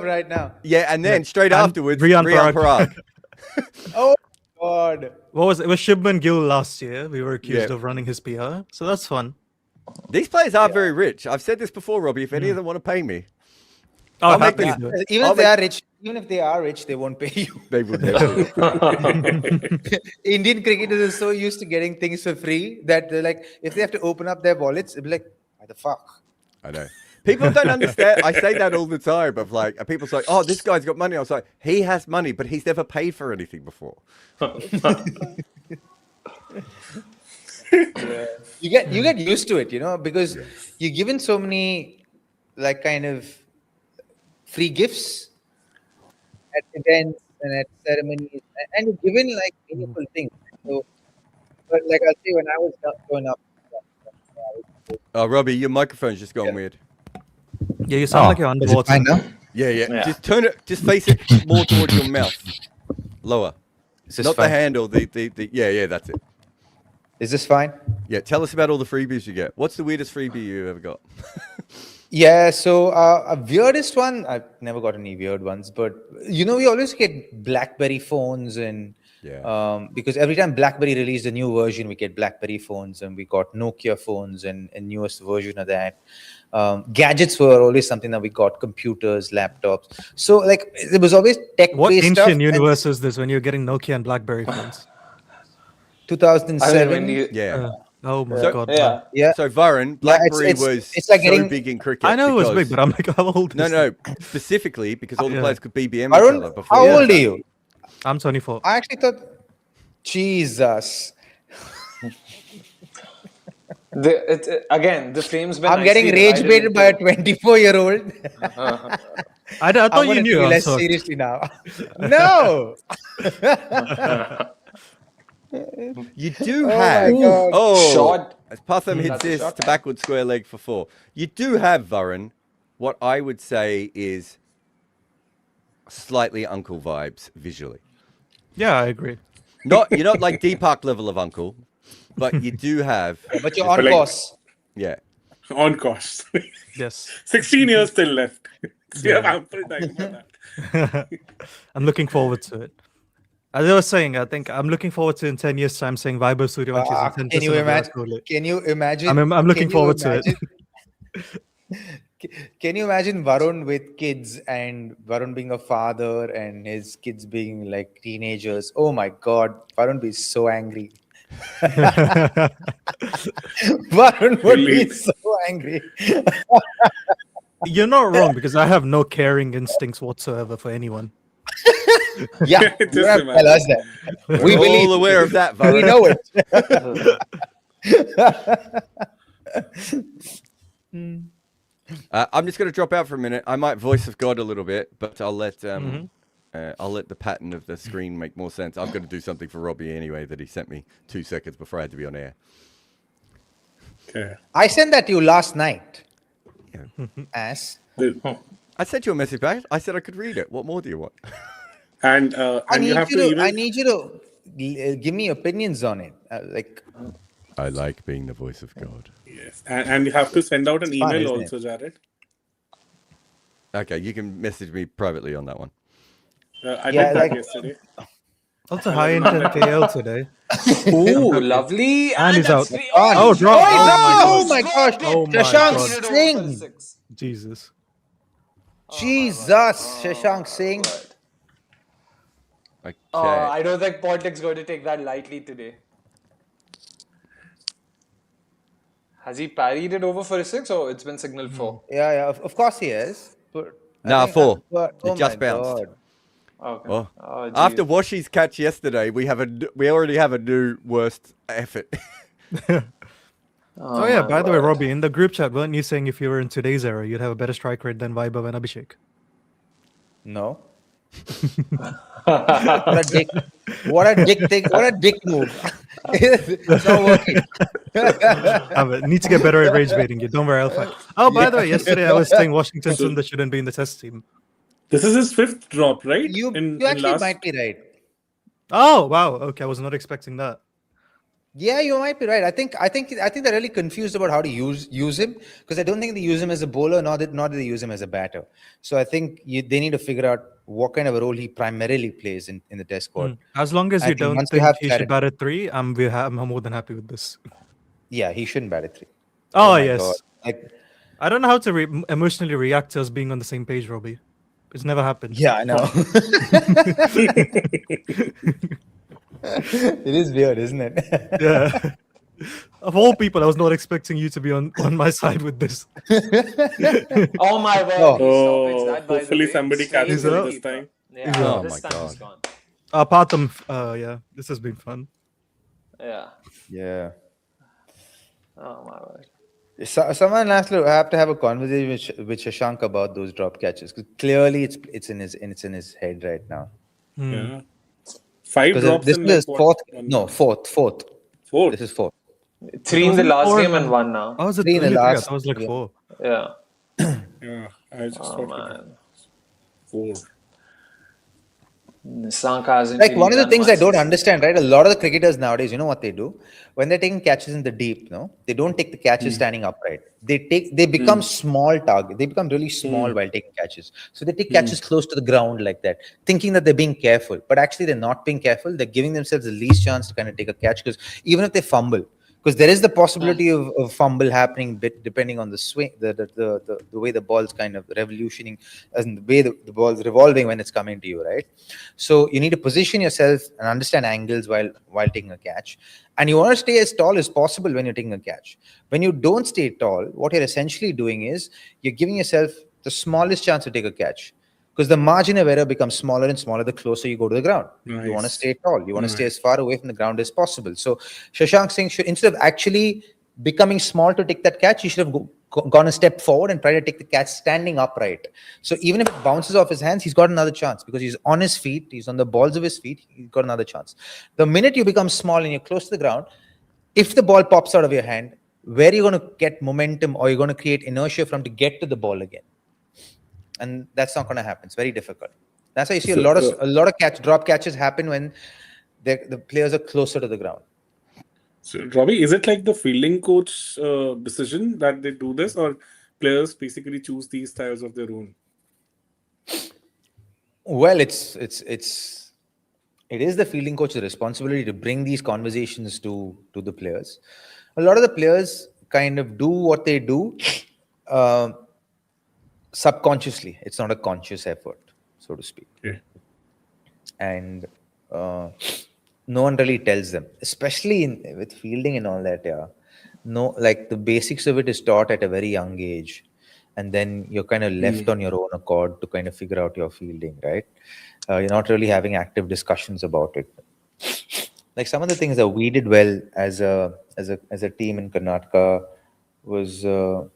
right now. Yeah, and then straight And afterwards, Riyan Riyan Parag. Parag. Oh God. What was it? It was Shubman Gill last year. We were accused Yeah. of running his PR, so that's fun. These players are very rich. I've said this before, Robbie. If any of them want to pay me, Oh, I'll make happily this- do it. Even I'll if they make- are rich, they won't pay you. they would never. Indian cricketers are so used to getting things for free that they're like, if they have to open up their wallets, they'll be like, why the fuck? I know. People don't understand. I say that all the time. Of like, people say, "Oh, this guy's got money." I was like, "He has money, but he's never paid for anything before." You get used to it, because you're given so many like kind of free gifts at events and at ceremonies, and you're given like meaningful things. So, but like I'll say, when I was growing up, Oh, Robbie, your microphone's just gone weird. Yeah, you sound like you're underwater. fine now? Yeah. Just turn it. Just face it more towards your mouth. Lower. Is this Not the fine? handle. The. Yeah. That's it. Is this fine? Yeah. Tell us about all the freebies you get. What's the weirdest freebie you ever got? Yeah, so a weirdest one, I've never got any weird ones, but we always get BlackBerry phones and because every time BlackBerry released a new version, we get BlackBerry phones, and we got Nokia phones and newest version of that. Gadgets were always something that we got, computers, laptops. So like it was always tech-based What stuff. ancient universe is this when you're getting Nokia and BlackBerry phones? 2007. Yeah. Oh my So- god. Yeah. Yeah. So Varun, BlackBerry it's was like so getting- big in cricket. I know it was because- big, but I'm like, how old is No, specifically because all the Yeah. players could BBM each other Arun, before. how old are you? I'm 24. I actually thought, Jesus. Again, the flame's been. I'm getting nicely rage divided baited by a into- 24-year-old. I thought I'm you gonna knew. take it I'm less sorry. seriously now. No. You do Oh have. my God. Oh, Shot. as Patham hits That's a this shot. to backward square leg for 4. You do have, Varun, what I would say is slightly uncle vibes visually. Yeah, I agree. You're not like Deepak level of uncle, but you do have. But you're on like- course. Yeah. On course. Yes. 16 years still left. So you have ample time for that. I'm looking forward to it. As I was saying, I think I'm looking forward to in 10 years' time saying Vaibhav Suryavanshi is in 10% Can you of imagine? Virat Kohli. Can you imagine? I'm looking can you forward to it. imagine- Can you imagine Varun with kids and Varun being a father and his kids being like teenagers? Oh my God, Varun would be so angry. Varun would be Really? so angry. You're not wrong because I have no caring instincts whatsoever for anyone. Yeah, you Just have to tell us that. We We're believe all aware of that, we Varun. know it. I'm just going to drop out for a minute. I might voice of God a little bit, but I'll let I'll let the pattern of the screen make more sense. I've got to do something for Robbie anyway that he sent me 2 seconds before I had to be on air. Okay. I sent that to you last night. Yeah. Ass. I sent you a message back. I said I could read it. What more do you want? And I you have to even. need you to give me opinions on it. I like being the voice of God. Yes. And you have to send out an It's fun, email isn't also, Jared. Okay, you can message me privately on that one. I Yeah, did that like- yesterday. Also, high intent KL today. Ooh, lovely. And he's that's out. free. Oh, drop. Oh my gosh. Oh my Shashank God. Singh. Jesus. Jesus, Shashank Singh. Okay. I don't think politics going to take that lightly today. Has he parried it over for a 6 or it's been signal 4? Yeah, of course he is. But I Nah, think- 4. but- It oh just my bounced. God. Okay. Oh. Oh, After geez. Washi's catch yesterday, we already have a new worst effort. Oh, yeah, my by the way, God. Robbie, in the group chat, weren't you saying if you were in today's era, you'd have a better strike rate than Vaibhav and Abhishek? No. What a dick! What a dick thing! What a dick move! It's not working. Need to get better at rage baiting. You don't worry, I'll fight. Oh, by the way, yesterday I was saying Washington Sundar shouldn't be in the test team. This is his 5th drop, right? You In actually last... might be right. Oh, wow. Okay, I was not expecting that. Yeah, you might be right. I think they're really confused about how to use him, because I don't think they use him as a bowler, nor do they use him as a batter. So I think they need to figure out what kind of a role he primarily plays in the Test squad. As long as I you think don't once you think have he should clarity, bat at 3, I'm more than happy with this. yeah, he shouldn't bat at 3. Oh, My yes. God, like I don't know how to emotionally react to us being on the same page, Robbie. It's never happened. yeah, I know. It is weird, isn't it? Yeah. Of all people, I was not expecting you to be on my side with this. Oh my word! Oh. These topics, that by the Hopefully way, somebody strange catches him it this this time. Yeah, Oh this my time he's God. gone. Apart from, yeah, this has been fun. Yeah. Yeah. Oh my word. Someone has to have a conversation with Shashank about those drop catches, because clearly it's in his head right now. Yeah. 5 Because drops this in is like his what? fourth. One No, month? fourth. Fourth. This is fourth. 3 in the Wasn't last 4 game and 1 now. Oh, was it 3 in the only 3? I last. thought it was like Yeah. 4. Yeah. Yeah. I just Oh thought man. 4. Nisanka hasn't Like really one of the done things much I don't this understand, right? A lot of the cricketers nowadays, you know what they do? When they're taking catches in the deep, no, they don't take the catches standing upright. They become small target. They become really small while taking catches. So they take catches close to the ground like that, thinking that they're being careful. But actually, they're not being careful. They're giving themselves the least chance to kind of take a catch, because even if they fumble, because there is the possibility of fumble happening depending on the swing, the way the ball's kind of revolutioning, as in the way the ball's revolving when it's coming to you, right? So you need to position yourself and understand angles while taking a catch, and you want to stay as tall as possible when you're taking a catch. When you don't stay tall, what you're essentially doing is you're giving yourself the smallest chance to take a catch, because the margin of error becomes smaller and smaller the closer you go to the ground. You want to Nice. stay tall. You want to stay as far away from the ground as possible. So Shashank Singh should, instead of actually becoming small to take that catch, he should have gone a step forward and tried to take the catch standing upright. So even if it bounces off his hands, he's got another chance, because he's on his feet. He's on the balls of his feet. He's got another chance. The minute you become small and you're close to the ground, if the ball pops out of your hand, where are you going to get momentum, or you're going to create inertia from to get to the ball again? And that's not going to happen. It's very difficult. That's why you see a lot of drop catches happen when the players are closer to the ground. So, Robbie, is it like the fielding coach decision that they do this, or players basically choose these styles of their own? Well, it is the fielding coach's responsibility to bring these conversations to the players. A lot of the players kind of do what they do subconsciously. It's not a conscious effort, so to speak. Okay. And no one really tells them, especially with fielding and all that. Yeah, no, like the basics of it is taught at a very young age, and then you're kind of left on your own accord to kind of figure out your fielding, right? You're not really having active discussions about it. Like some of the things that we did well as a team in Karnataka was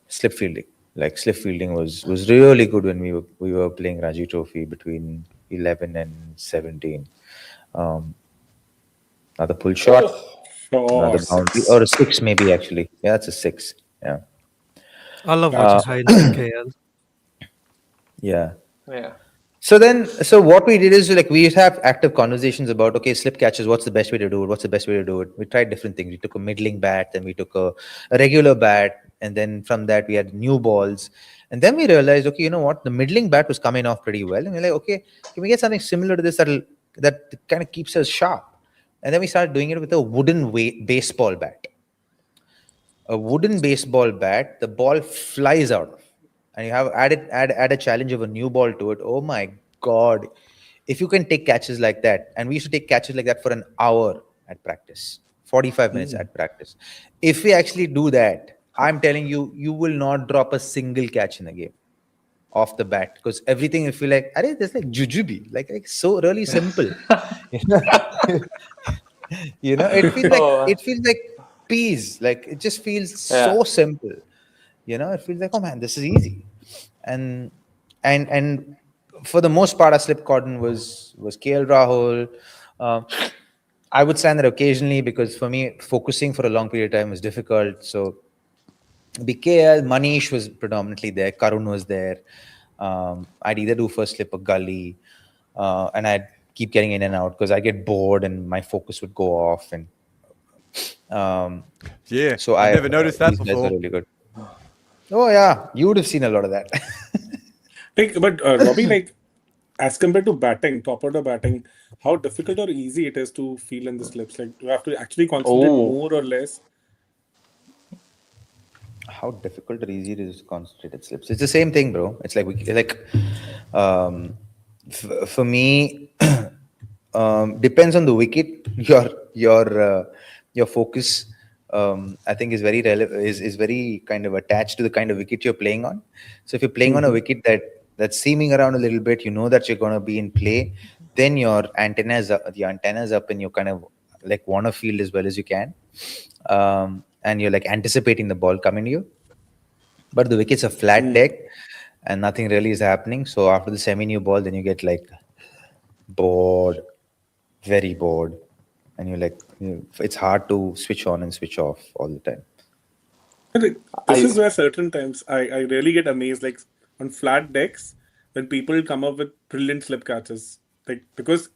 slip fielding. Like slip fielding was really good when we were playing Ranji Trophy between 11 and 17. Another pull shot, another boundary, or a 6 maybe actually. Yeah, that's a 6. Yeah. I love watching highlights in KL. Yeah. Yeah. So what we did is, like, we used to have active conversations about, okay, slip catches, what's the best way to do it? What's the best way to do it? We tried different things. We took a middling bat, then we took a regular bat, and then from that we had new balls. And then we realized, okay, you know what? The middling bat was coming off pretty well. And we're like, okay, can we get something similar to this that kind of keeps us sharp? And then we started doing it with a wooden baseball bat. A wooden baseball bat, the ball flies out, and you have add a challenge of a new ball to it. Oh my God, if you can take catches like that, and we used to take catches like that for an hour at practice, 45 minutes at practice. If we actually do that, I'm telling you, you will not drop a single catch in a game off the bat, because everything you feel like, are there's like jujube, like so really simple. It feels like peas. Like it just feels so simple. It feels like, oh man, this is easy. And for the most part, our slip cotton was KL Rahul. I would stand there occasionally, because for me, focusing for a long period of time was difficult. So BKL, Manish was predominantly there. Karun was there. I'd either do first slip or gully, and I'd keep getting in and out because I get bored and my focus would go off. And Yeah, So I've never noticed that these guys are before. really good. Oh yeah, you would have seen a lot of that. But Robbie, like as compared to batting, top order batting, how difficult or easy it is to feel in the slips? Like, do you have to actually concentrate Oh, more or less? How difficult or easy it is to concentrate at slips. It's the same thing, bro. It's like um, for me, depends on the wicket. Your focus, I think, is very is very kind of attached to the kind of wicket you're playing on. So if you're playing on a wicket that's seaming around a little bit, you know that you're going to be in play. Then the antennas up, and you kind of like want to field as well as you can, and you're like anticipating the ball coming to you. But the wicket's a flat deck, and nothing really is happening. So after the semi-new ball, then you get like bored, very bored, and it's hard to switch on and switch off all the time. But this I is where certain times I really get amazed, like on flat decks, when people come up with brilliant slip catches. Like, because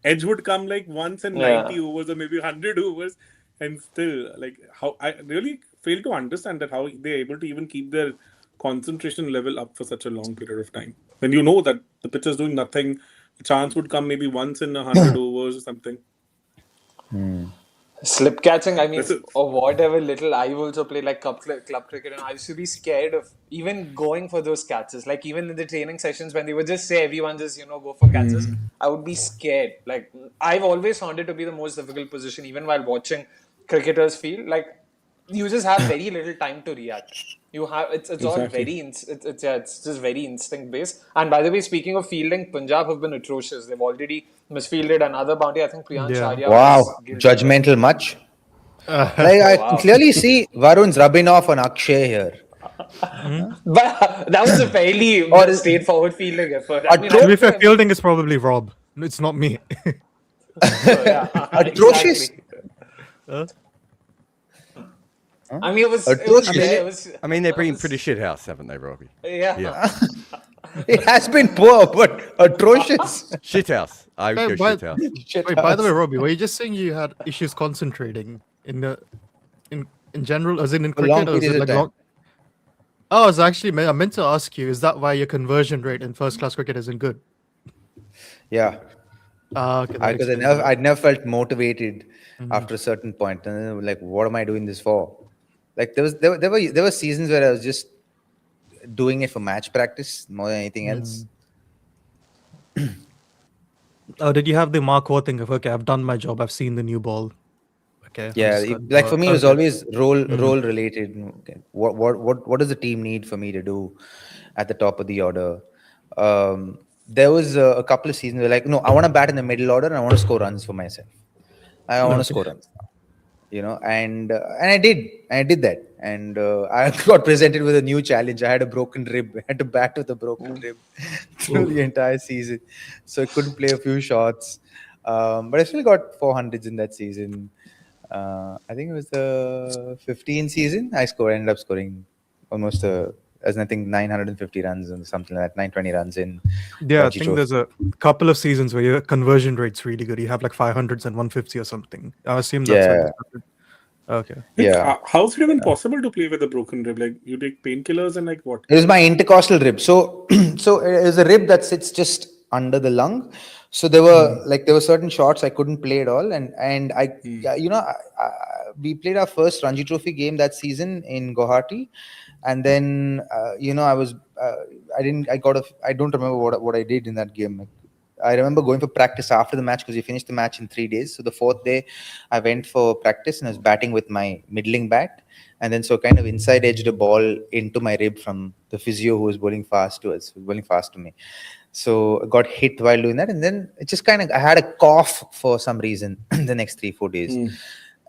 Edge would come like once in 90 yeah. overs or maybe 100 overs, and still, like, how I really fail to understand that how they're able to even keep their concentration level up for such a long period of time. When you know that the pitcher is doing nothing, a chance would come maybe once in 100 overs or something. Slip catching, I mean, This is or whatever little I also played like club cricket, and I used to be scared of even going for those catches. Like, even in the training sessions when they would just say everyone just, go for catches, I would be scared. Like, I've always found it to be the most difficult position, even while watching cricketers field. Like, you just have very little time to react. You have it's all exactly. very it's just very instinct based. And by the way, speaking of fielding, Punjab have been atrocious. They've already misfielded another bounty. I think Priyansh Yeah. Arya was Wow, guilty of it. judgmental much? Uh, Like Oh I can wow! clearly see Varun's rubbing off on Akshay here. But that was a fairly Or straightforward fielding effort. I mean, I to be don't know. fair, fielding is probably Rob. It's not me. Yeah, atrocious. exactly. Huh? I mean, it was Atrocious. there. It was. I mean, they've I been was- pretty shit house, haven't they, Robbie? Yeah. Yeah, It has been poor, but atrocious. shit house. I would go Wait, shit house. Shit wait, by the way, house. Robbie, were you just saying you had issues concentrating in general, as in For long cricket, or is it periods of like time. long? Oh, I was actually I meant to ask you, is that why your conversion rate in first class cricket isn't good? Yeah, Okay, that because explains it. I'd never felt motivated after a certain point, and then, like, what am I doing this for? Like there were seasons where I was just doing it for match practice more than anything else. Oh, did you have the Mark Waugh thing of, okay, I've done my job, I've seen the new ball. Okay, I'm Yeah, just gonna like go for out. me, it was Okay. always role related. Okay, what does the team need for me to do at the top of the order? There was a couple of seasons where, like, no, I want to bat in the middle order and I want to score runs for myself. I want to Okay. score runs, and I did that, and I got presented with a new challenge. I had a broken rib. I had to bat with a broken rib through the entire season, so I couldn't play a few shots. But I still got 400s in that season. I think it was the 15 season. Ended up scoring almost as I think 950 runs and something like that, 920 runs in Yeah, I Ranji think Trophy. there's a couple of seasons where your conversion rate's really good. You have like 500s and 150 or something. I assume that's when Yeah. this happened. Okay. Like, Yeah. how's it even possible to play with a broken rib? Like, you take painkillers and like what? It was my intercostal rib. So, so it is a rib that sits just under the lung. So there were certain shots I couldn't play at all, and we played our first Ranji Trophy game that season in Guwahati, and then I don't remember what I did in that game. I remember going for practice after the match because we finished the match in 3 days. So the fourth day, I went for practice and I was batting with my middling bat. And then so kind of inside edged a ball into my rib from the physio who was bowling fast to me. So I got hit while doing that. And then it just I had a cough for some reason the next 3-4 days.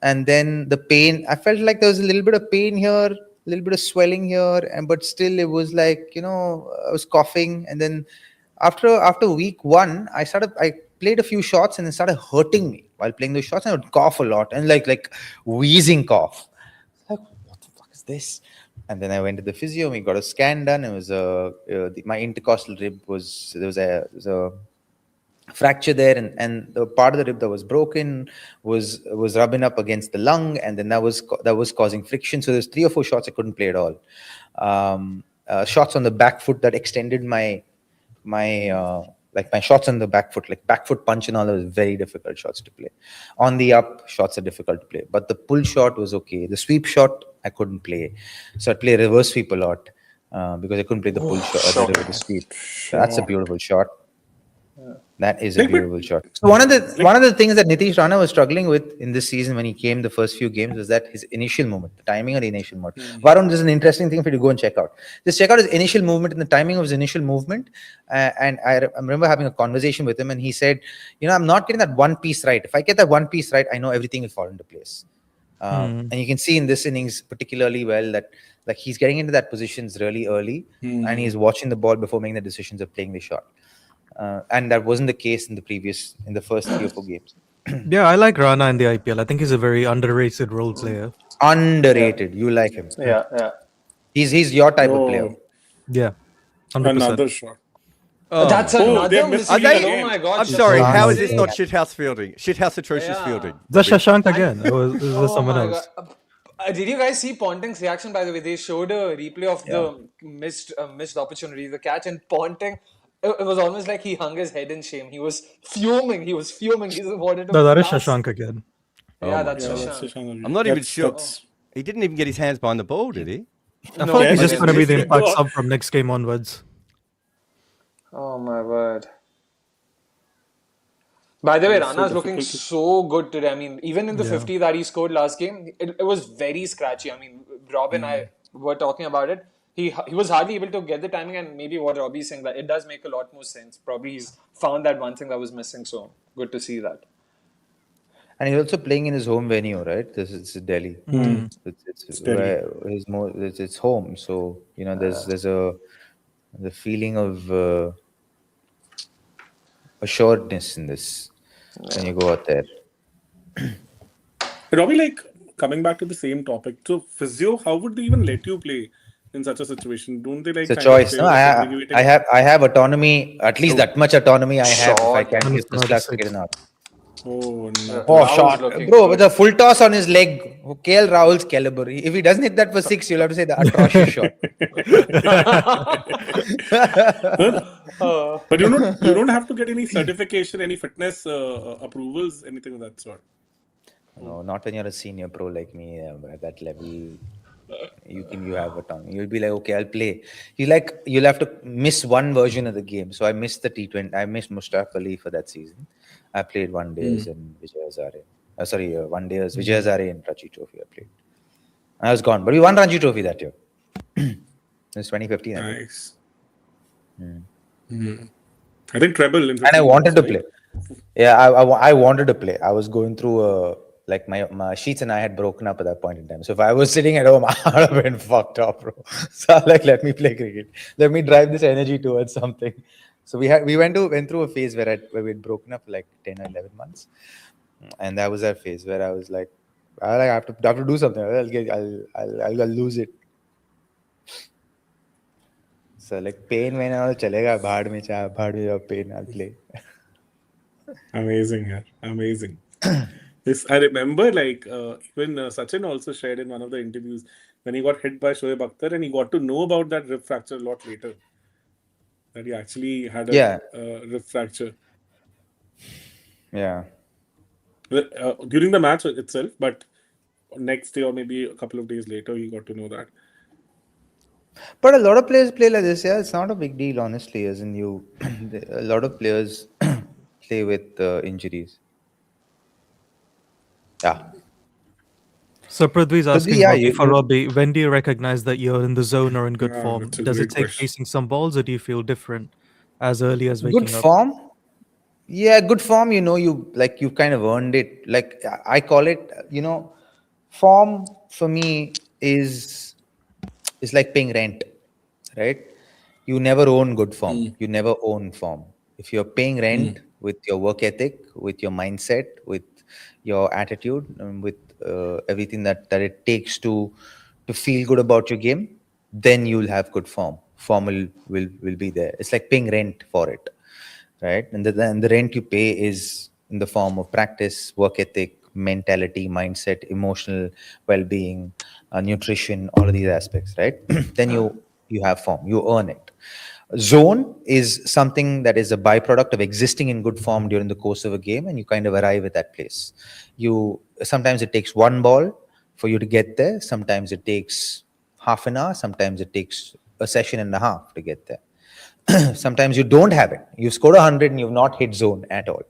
And then the pain, I felt like there was a little bit of pain here, a little bit of swelling here, but still it was like, I was coughing. And then after week 1, I played a few shots and it started hurting me while playing those shots, and I would cough a lot and like wheezing cough. Like, what the fuck is this? And then I went to the physio. We got a scan done. It was my intercostal rib was there was a fracture there, and the part of the rib that was broken was rubbing up against the lung, and then that was causing friction. So there's 3 or 4 shots I couldn't play at all. Shots on the back foot that extended my shots on the back foot, like back foot punch and all, those very difficult shots to play. On the up, shots are difficult to play, but the pull shot was okay. The sweep shot I couldn't play, so I'd play reverse sweep a lot because I couldn't play the pull shot, the sweep. So that's a beautiful shot. That is a beautiful shot. So one of the things that Nitish Rana was struggling with in this season when he came the first few games was that his initial movement, the timing of the initial movement. Varun, this is an interesting thing for you to go and check out. Just check out his initial movement and the timing of his initial movement. And I remember having a conversation with him, and he said, I'm not getting that one piece right. If I get that one piece right, I know everything will fall into place. And you can see in this innings particularly well that like he's getting into that positions really early, and he's watching the ball before making the decisions of playing the shot. And that wasn't the case in the first 3 or 4 games. Yeah, I like Rana in the IPL. I think he's a very underrated role player. Underrated. You like him. Yeah. He's your type of player. Yeah, 100%. Another shot. That's they're another missing missing. it again. Oh my god! I'm sorry. How is this Yeah. not shithouse fielding? Shithouse atrocious fielding. The Shashank again. It was someone my else. God. Did you guys see Ponting's reaction? By the way, they showed a replay of the missed opportunity, the catch, and Ponting. It was almost like he hung his head in shame. He was fuming. He just wanted to. No, that is blast. Shashank again. Yeah, that's That's Shashank. Shashank. I'm not even That's- sure. that's- He didn't even get his hands behind the ball, did he? I feel like he's just yes, going to be the yes. impact sub from next game onwards. Oh my word. By the way, It's so Rana's looking difficult to- so good today. I mean, even in the Yeah. 50 that he scored last game, it was very scratchy. I mean, Rob and I were talking about it. He was hardly able to get the timing, and maybe what Robbie's saying, that it does make a lot more sense. Probably he's found that one thing that was missing, so good to see that. And he's also playing in his home venue, right? This is Delhi. It's Delhi. where it's home. So there's the feeling of assuredness in this when you go out there. Robbie, like coming back to the same topic. So physio, how would they even let you play in such a situation? Don't they like It's a kind of choice. say, No, like, I segregating- have autonomy, at least that much autonomy I have if I Shot. can give No, this class to six. get an out. Oh no. Oh, Rahul's shot. looking Bro, good. with a full toss on his leg. KL Rahul's caliber. If he doesn't hit that for 6, you'll have to say the atrocious shot. But you don't have to get any certification, any fitness approvals, anything of that sort. No, not when you're a senior pro like me. At that level, you have autonomy. You'll be like, okay, I'll play. You'll have to miss one version of the game. So I missed the T20. I missed Mushtaq Ali for that season. I played one days in Vijay Hazare. One day as Vijay Hazare in Ranji Trophy. I played. I was gone, but we won Ranji Trophy that year. It was 2015. I think. Nice. I think treble. And I wanted to play. Yeah, I wanted to play. I was going through like my sheets and I had broken up at that point in time. So if I was sitting at home, I would have been fucked up, bro. So I'm like, let me play cricket. Let me drive this energy towards something. So we went through a phase where we'd broken up for like 10 or 11 months, and that was that phase where I was like, I have to do something. I'll lose it. So like pain when all chalega, bhad mein pain, I'll play. Amazing, yeah. Amazing. This I remember, like even Sachin also shared in one of the interviews when he got hit by Shoaib Akhtar, and he got to know about that rib fracture a lot later. That he actually had a rib fracture Yeah. during the match itself, but next day or maybe a couple of days later, he got to know that. But a lot of players play like this. Yeah, it's not a big deal, honestly. As in, a lot of players play with injuries. Yeah. So Prithvi's asking yeah, Robbie, for Robbie, when do you recognize that you're in the zone or in good Yeah, form? that's a Does it great take question. facing some balls, or do you feel different as early as waking Good up? form. Yeah, good form. You've kind of earned it. Like I call it. Form for me is like paying rent, right? You never own good form. You never own form. If you're paying rent with your work ethic, with your mindset, with your attitude, and with everything that it takes to feel good about your game, then you'll have good form. Form will be there. It's like paying rent for it. right? And the rent you pay is in the form of practice, work ethic, mentality, mindset, emotional well-being, nutrition, all of these aspects, right? Then you have form, you earn it. Zone is something that is a byproduct of existing in good form during the course of a game, and you kind of arrive at that place. You sometimes it takes one ball for you to get there. Sometimes it takes half an hour. Sometimes it takes a session and a half to get there. Sometimes you don't have it. You've scored 100 and you've not hit zone at all.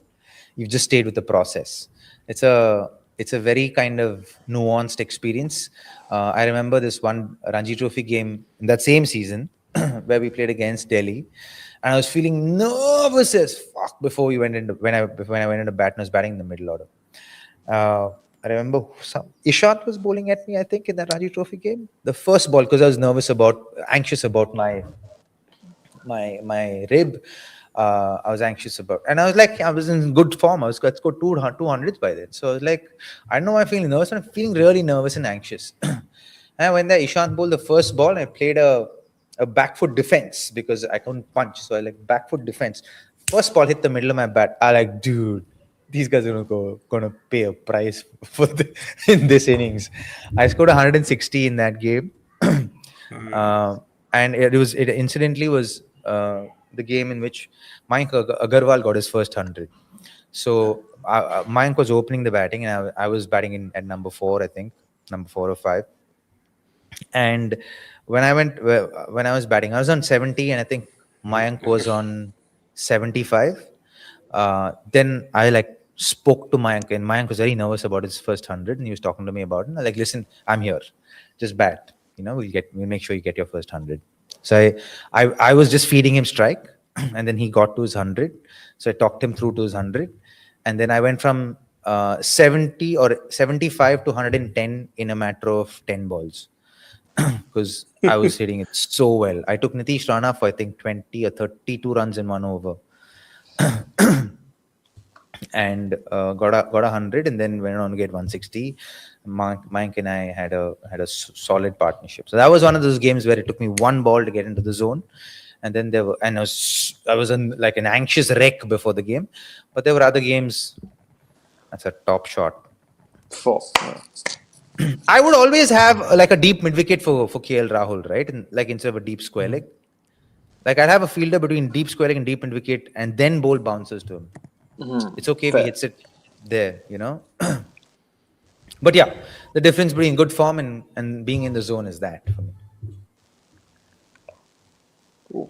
You've just stayed with the process. It's a very kind of nuanced experience. I remember this one Ranji Trophy game in that same season where we played against Delhi, and I was feeling nervous as fuck before we went into when I went into bat and I was batting in the middle order. I remember Ishant was bowling at me, I think, in that Ranji Trophy game. The first ball, because I was anxious about my rib. I was anxious about, and I was like, I was in good form. I scored 200s by then. So I was like, I know I'm feeling nervous, and I'm feeling really nervous and anxious. And when the Ishant bowled the first ball, I played a back foot defense because I couldn't punch. So I like back foot defense. First ball hit the middle of my bat. I like, dude, these guys are gonna pay a price for in this innings. I scored 160 in that game. And it incidentally was the game in which Mayank Agarwal got his first 100. So Mayank was opening the batting, and I was batting at number 4, I think, number 4 or 5. And when I was batting, I was on 70, and I think Mayank was on 75. Then I like spoke to Mayank, and Mayank was very nervous about his first 100, and he was talking to me about it. And I like, listen, I'm here, just bat. We'll make sure you get your first 100. So I was just feeding him strike, and then he got to his 100. So I talked him through to his 100, and then I went from 70 or 75 to 110 in a matter of 10 balls because I was hitting it so well. I took Nitish Rana for I think 20 or 32 runs in 1 over, and got a 100, and then went on to get 160. Mayank and I had a solid partnership. So that was one of those games where it took me 1 ball to get into the zone, and then I was like an anxious wreck before the game, but there were other games. That's a top shot. 4. I would always have like a deep mid wicket for KL Rahul, right? And like instead of a deep square leg, like I'd have a fielder between deep square leg and deep mid wicket, and then bowl bouncers to him. It's okay if he hits it there, But yeah, the difference between good form and being in the zone is that for me. Ooh.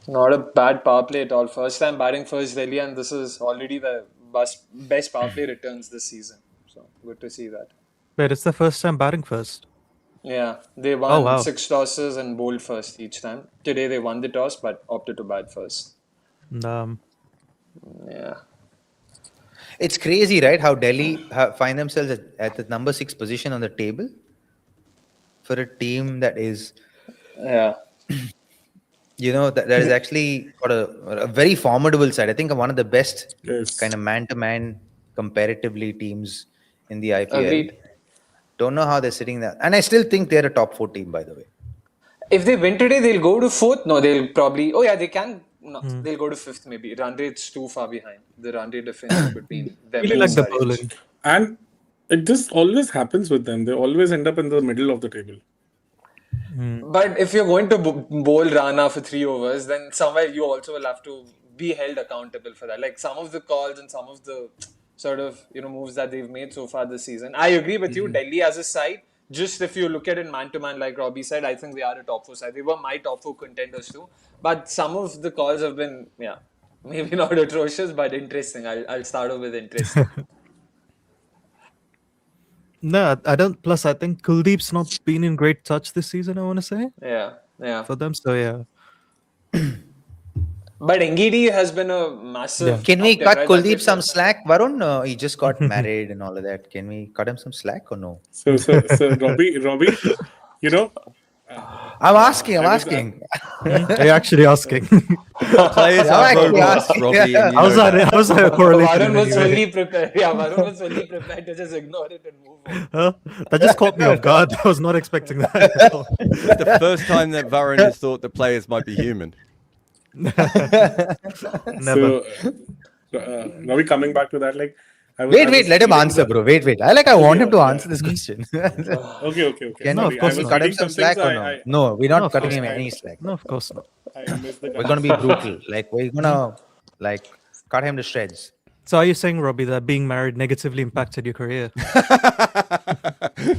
Not a bad power play at all. First time batting first Delhi, and this is already the best power play returns this season. So good to see that. Wait, it's the first time batting first. Yeah, they won 6 tosses and bowled first each time. Today they won the toss but opted to bat first. Yeah. It's crazy, right? How Delhi find themselves at the number 6 position on the table for a team that is, yeah, that is actually got a very formidable side. I think one of the best kind of man-to-man comparatively teams in the IPL. Agreed. Don't know how they're sitting there, and I still think they're a top 4 team, by the way. If they win today, they'll go to 4th. No, they'll probably. Oh yeah, they can. No, they'll go to 5th maybe. Run rate's too far behind. The run rate difference between them. Really like the bowling. And it just always happens with them. They always end up in the middle of the table. But if you're going to bowl Rana for 3 overs, then somewhere you also will have to be held accountable for that. Like some of the calls and some of the sort of moves that they've made so far this season. I agree with you. Delhi as a side, just if you look at it man to man, like Robbie said, I think they are a top 4 side. They were my top 4 contenders too. But some of the calls have been, maybe not atrocious, but interesting. I'll start off with interesting. No, I don't. Plus, I think Kuldeep's not been in great touch this season, I want to say. Yeah. For them, so yeah. But Ngidi has been a massive... Yeah. Can we cut Kuldeep some slack? Varun, he just got married and all of that. Can we cut him some slack or no? So Robbie, I'm asking. I was- Are you actually asking? Players I'm are actually robots, asking. Robbie, and you know How's that. that? How's that a correlation? Varun in was any way? fully prepared. Yeah, Varun was fully prepared to just ignore it and move on. Huh? That just caught me off guard. I was not expecting that. at all. It's the first time that Varun has thought that players might be human. Never. So, Ravi, coming back to that, like, I was Let him reading answer, the- bro. Wait. I want him to yeah. answer this question. Okay. Can No, of Sorry, course I was not. cut him reading some something, slack so or no? No, we're No, not of cutting course him not. any slack. No, of course not. I missed the We're gonna be brutal. Like we're gonna cut him to shreds. So are you saying, Robbie, that being married negatively impacted your career?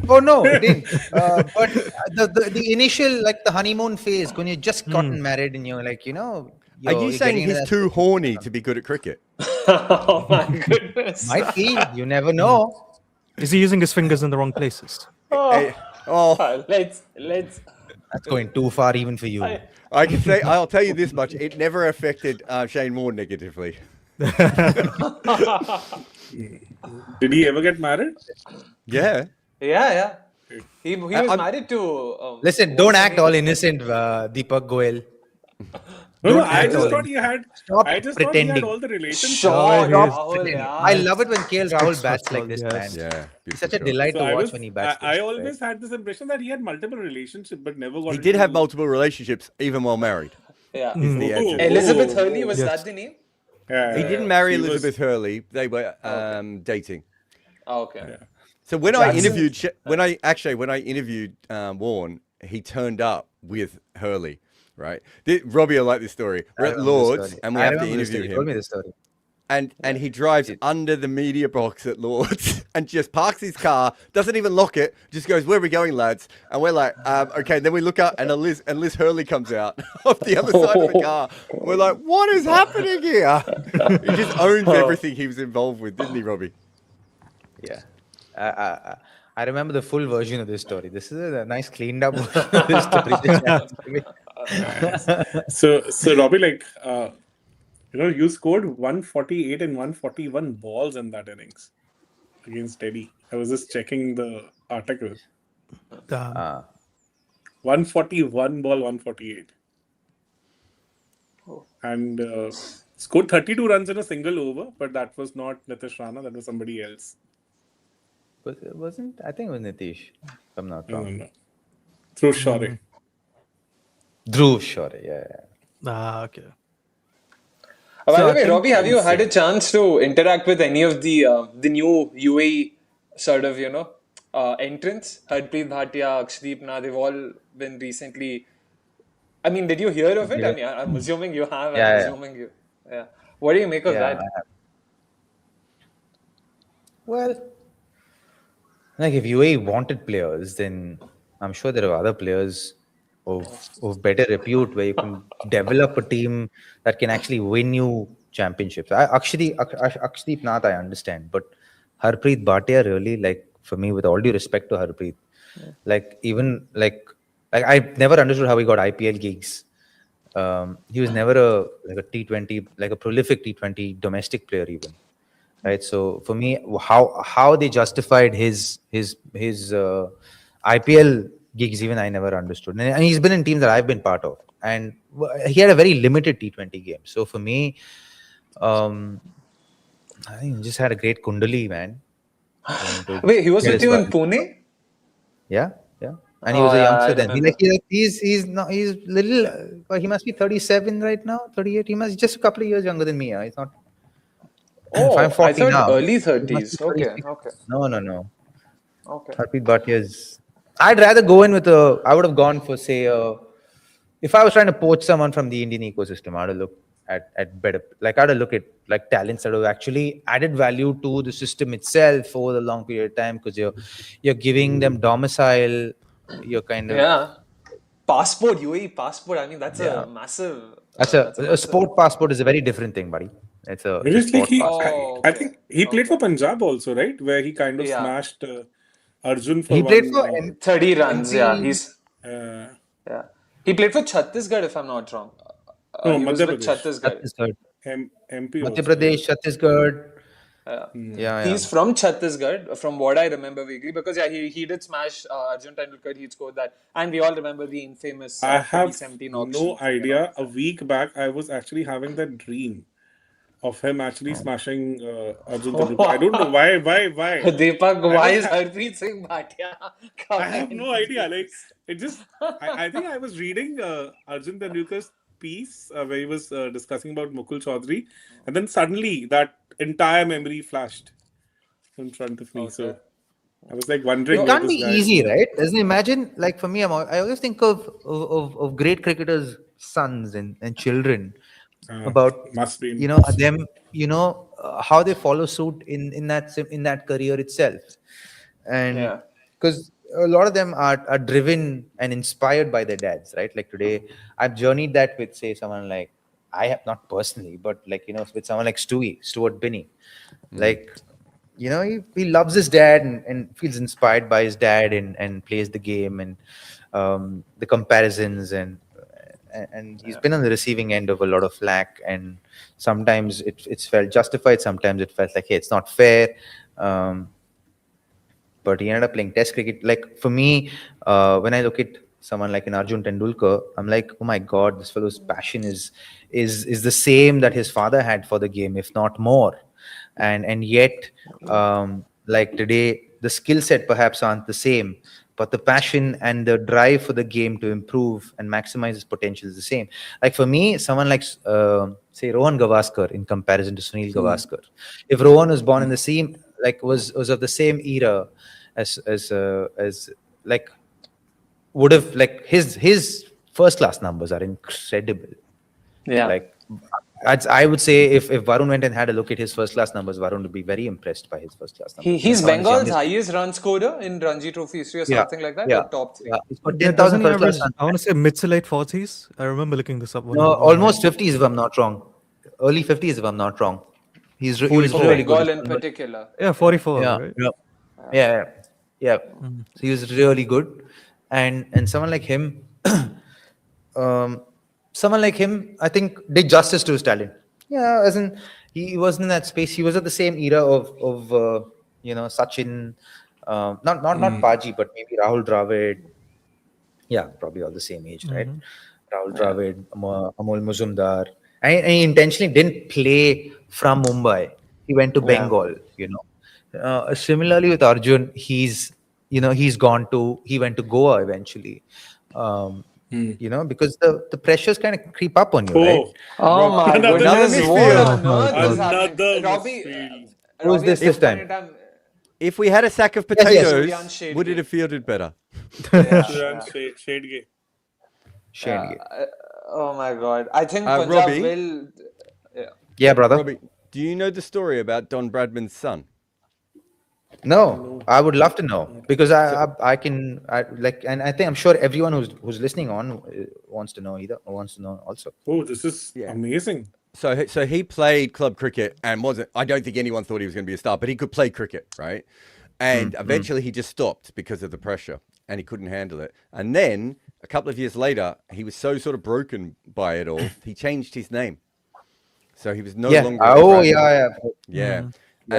Oh no, it didn't. But the initial the honeymoon phase when you just gotten married and you're Are you you're saying getting into he's that too phase. horny to be good at cricket? Oh my goodness. Might be. You never know. Is he using his fingers in the wrong places? Hey, oh, Let's. That's going too far even for you. I can say, I'll tell you this much: it never affected Shane Warne negatively. Did he ever get married? Yeah. Yeah. He was I'm- married to. Listen, don't act all innocent, Deepak Goel. No, Don't I act just all thought he had. Stop I just thought he had pretending. all the relationships. Sure, it is. Rahul, yeah. I love it when KL Rahul bats Stop, like this, yes. man. Yeah. It's such a beautiful shot. delight So to I watch was. when he bats. I this, always right? had this impression that he had multiple relationships, but never got. He did have into- multiple relationships, even while married. Yeah. The answer. Elizabeth Hurley, was Yes. that the name? Yeah, He didn't marry she was- Elizabeth Hurley. They were dating. Oh, okay. So when I Jackson- interviewed, when I interviewed Warne, he turned up with Hurley. Right, Robbie, I like this story. We're I at remember this Lord's story. and we I have to remember this interview story. You told me him, this story. and he drives under the media box at Lord's and just parks his car, doesn't even lock it, just goes, "Where are we going, lads?" And we're like, "Okay." Then we look up and Liz Hurley comes out off the other side of the car. We're like, "What is happening here?" He just owns everything he was involved with, didn't he, Robbie? Yeah. I remember the full version of this story. This is a nice cleaned up version of this story. So Robbie, like, you scored 148 and 141 balls in that innings against Delhi. I was just checking the article. Damn. 141 ball, 148. And scored 32 runs in a single over, but that was not Nitish Rana, that was somebody else. I think it was Nitish, if I'm not No, wrong. no. Through Shore. Dhruv, sure. Yeah. Okay. By So the I way, think Robbie, have you had a chance to interact with any of the new UAE sort of, entrants? Harpreet Bhatia, Akshdeep Na, they've all been recently. I mean, did you hear of it? I mean, I'm assuming you have. Yeah, I'm yeah. assuming you. Yeah. What do you make of Yeah, that? I have. Well, like if UAE wanted players, then I'm sure there are other players of better repute where you can develop a team that can actually win you championships. Akshdeep Nath, I understand, but Harpreet Bhatia really, like, for me, with all due respect to Harpreet, I never understood how he got IPL gigs. He was never a T20, like a prolific T20 domestic player even. Right, so for me, how they justified his IPL gigs, even I never understood. And he's been in teams that I've been part of, and he had a very limited T20 game. So for me, I think he just had a great Kundali, man. Wait, he was Get with his you in body. Pune? Yeah, and he was a yeah, youngster I then. remember. He's little. He must be 37 right now, 38. He must just a couple of years younger than me. He's not. Oh, I'm 40 I thought now. early He must 30s. be Okay, 36. okay, No. okay. Harpreet Bhatia is. I'd rather go in with I would have gone for, say, if I was trying to poach someone from the Indian ecosystem, I'd have looked at better. Like, I'd have looked at like talents that have actually added value to the system itself over the long period of time, because you're giving them domicile. You're kind of. Yeah. Passport, UAE passport. I mean, that's Yeah. a massive. That's a sport passport is a very different thing, buddy. It's a Because like sport passport. Oh, I think he played for Punjab also, right? Where he kind of Yeah. smashed Arjun for He played one. for 30 runs. Yeah, MP. he's. Uh, Yeah. He played for Chhattisgarh, if I'm not wrong. No, He was Madhya with Pradesh. Chhattisgarh. Chhattisgarh, MP Madhya also. Pradesh, Chhattisgarh. Yeah, He's from Chhattisgarh, from what I remember vaguely, because he did smash Arjun Tendulkar. He scored that, and we all remember the infamous I have 2017 no auction. You know, idea. A week back, I was actually having that dream of him actually smashing Arjun Tendulkar. I don't know why. Why? Deepak, I why was. is Harpreet Singh Bhatia I coming have no into idea. Like this? it just. I think I was reading Arjun Tendulkar's piece where he was discussing about Mukul Chaudhary, and then suddenly that entire memory flashed in front of me. Okay. So I was like wondering it where can't this be guy. easy, right? Doesn't imagine like for me, I always think of great cricketers' sons and children about Must be impossible. them, how they follow suit in that career itself, and Yeah. because a lot of them are driven and inspired by their dads, right? Like today, I've journeyed that with say someone like I have not personally, but like with someone like Stuart Binney, like he loves his dad and feels inspired by his dad and plays the game and the comparisons and he's been on the receiving end of a lot of flack, and sometimes it's felt justified, sometimes it felt like, hey, it's not fair. But he ended up playing test cricket. Like for me, when I look at someone like an Arjun Tendulkar, I'm like, oh my god, this fellow's passion is the same that his father had for the game, if not more. And yet, like today, the skill set perhaps aren't the same, but the passion and the drive for the game to improve and maximize its potential is the same. Like for me, someone like say Rohan Gavaskar in comparison to Sunil Gavaskar. If Rohan was born in the same, like was of the same era as like would have like his first class numbers are incredible. Yeah. Like I would say if Varun went and had a look at his first class numbers, Varun would be very impressed by his first class numbers. He's Someone as young Bengal's as highest run scorer in Ranji Trophy history or yeah, something like that, yeah, or top three. yeah. He's got Yeah, 10,000 doesn't he first class average? runs. I want to say mid to late 40s. I remember looking this up. No, almost 50s if I'm not wrong. Early 50s if I'm not wrong. He was For really good. Bengal in particular. Yeah, 44, Yeah, right? yeah, yeah, yeah. So he was really good, and someone like him, um, I think did justice to his talent. Yeah, as in he wasn't in that space. He was at the same era of Sachin, not Paji, but maybe Rahul Dravid. Yeah, probably all the same age, right? Rahul Yeah. Dravid, Amol Muzumdar. And he intentionally didn't play from Mumbai. He went to Yeah. Bengal, Similarly with Arjun, he went to Goa eventually. Because the pressures kind of creep up on you, right? Oh, Oh my Another goodness, misfield. what Oh on my earth God. is happening? Another Robbie, misfield. Who's this at time? point in time, If we had a sack of yes. potatoes, Suryan Shade would it game. have fielded better? Suryan Shade gay. Shane. Yeah. Oh my god. I think Punjab Robbie? will. Yeah. Yeah, brother. Robbie, do you know the story about Don Bradman's son? No, I would love to know because I can like, and I think I'm sure everyone who's listening on wants to know wants to know also. Oh, this is Yeah. amazing. So he played club cricket and wasn't. I don't think anyone thought he was going to be a star, but he could play cricket, right? And eventually he just stopped because of the pressure and he couldn't handle it. And then a couple of years later, he was so sort of broken by it all, he changed his name. So he was no Yeah. longer. Oh, Bradman. yeah. Yeah.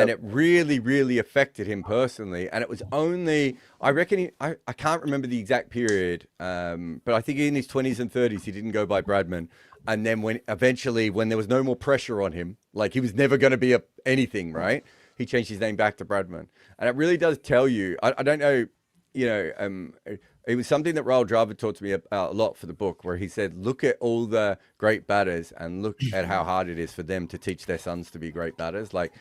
And it really, really affected him personally. And it was only, I reckon, I can't remember the exact period, but I think in his 20s and 30s, he didn't go by Bradman. And then when there was no more pressure on him, like he was never going to be anything, right? He changed his name back to Bradman. And it really does tell you, I don't know, it was something that Rahul Dravid taught to me a lot for the book, where he said, look at all the great batters and look at how hard it is for them to teach their sons to be great batters. Like,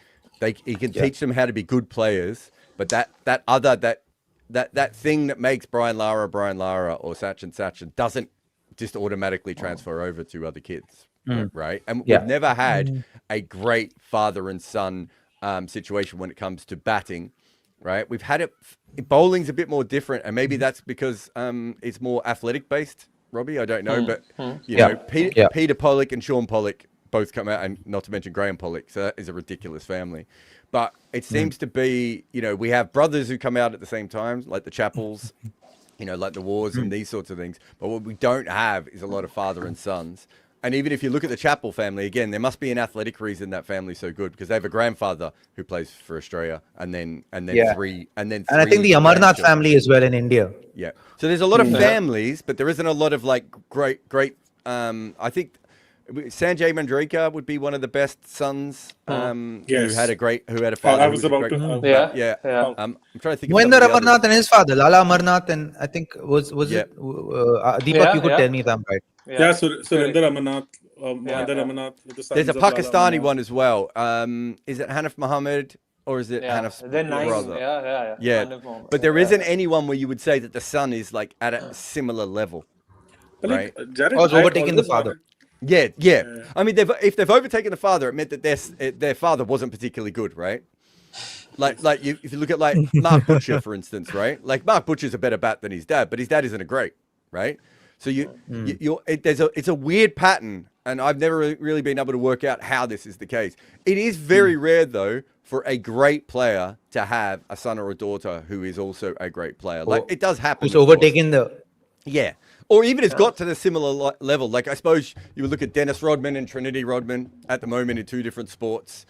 he can teach them how to be good players, but that thing that makes Brian Lara or Sachin doesn't just automatically transfer over to other kids, right? And we've never had a great father and son situation when it comes to batting, right? We've had it. Bowling's a bit more different, and maybe that's because it's more athletic based. Robbie, I don't know, but Peter Pollock and Sean Pollock both come out, and not to mention Graham Pollock, so that is a ridiculous family. But it seems to be, we have brothers who come out at the same time, like the Chappells, like the Wars and these sorts of things. But what we don't have is a lot of father and sons. And even if you look at the Chappell family, again, there must be an athletic reason that family's so good because they have a grandfather who plays for Australia, and then Yeah. three, and then And I think the Amarnath grandchildren. family as well in India. Yeah. So there's a lot of families, but there isn't a lot of like great. I think Sanjay Mandrika would be one of the best sons. Who Yes. had a father. I who was a about great- to. Yeah. I'm trying to think. Mohinder of some of the Amarnath others. and his father, Lala Amarnath, and I think was Yeah. it Deepak? Yeah, You could yeah. tell me if I'm right. Yeah, Surinder Amarnath, Mohinder yeah. Amarnath. The There's a sons of Lala Pakistani Amarnath. one as well. Is it Hanif Muhammad or is it Yeah. Hanif's They're nice. brother? Yeah. Yeah, but there isn't anyone where you would say that the son is like at a similar level. But like, Right. Jared, I was I overtaking the always father. Yeah. I mean, if they've overtaken the father, it meant that their father wasn't particularly good, right? If you look at like Mark Butcher, for instance, right? Like Mark Butcher's a better bat than his dad, but his dad isn't a great, right? So it's a weird pattern, and I've never really been able to work out how this is the case. It is very rare, though, for a great player to have a son or a daughter who is also a great player. Like it does happen. Who's of course. overtaken the? Yeah. Or even has got to the similar level. Like, I suppose you would look at Dennis Rodman and Trinity Rodman at the moment in two different sports,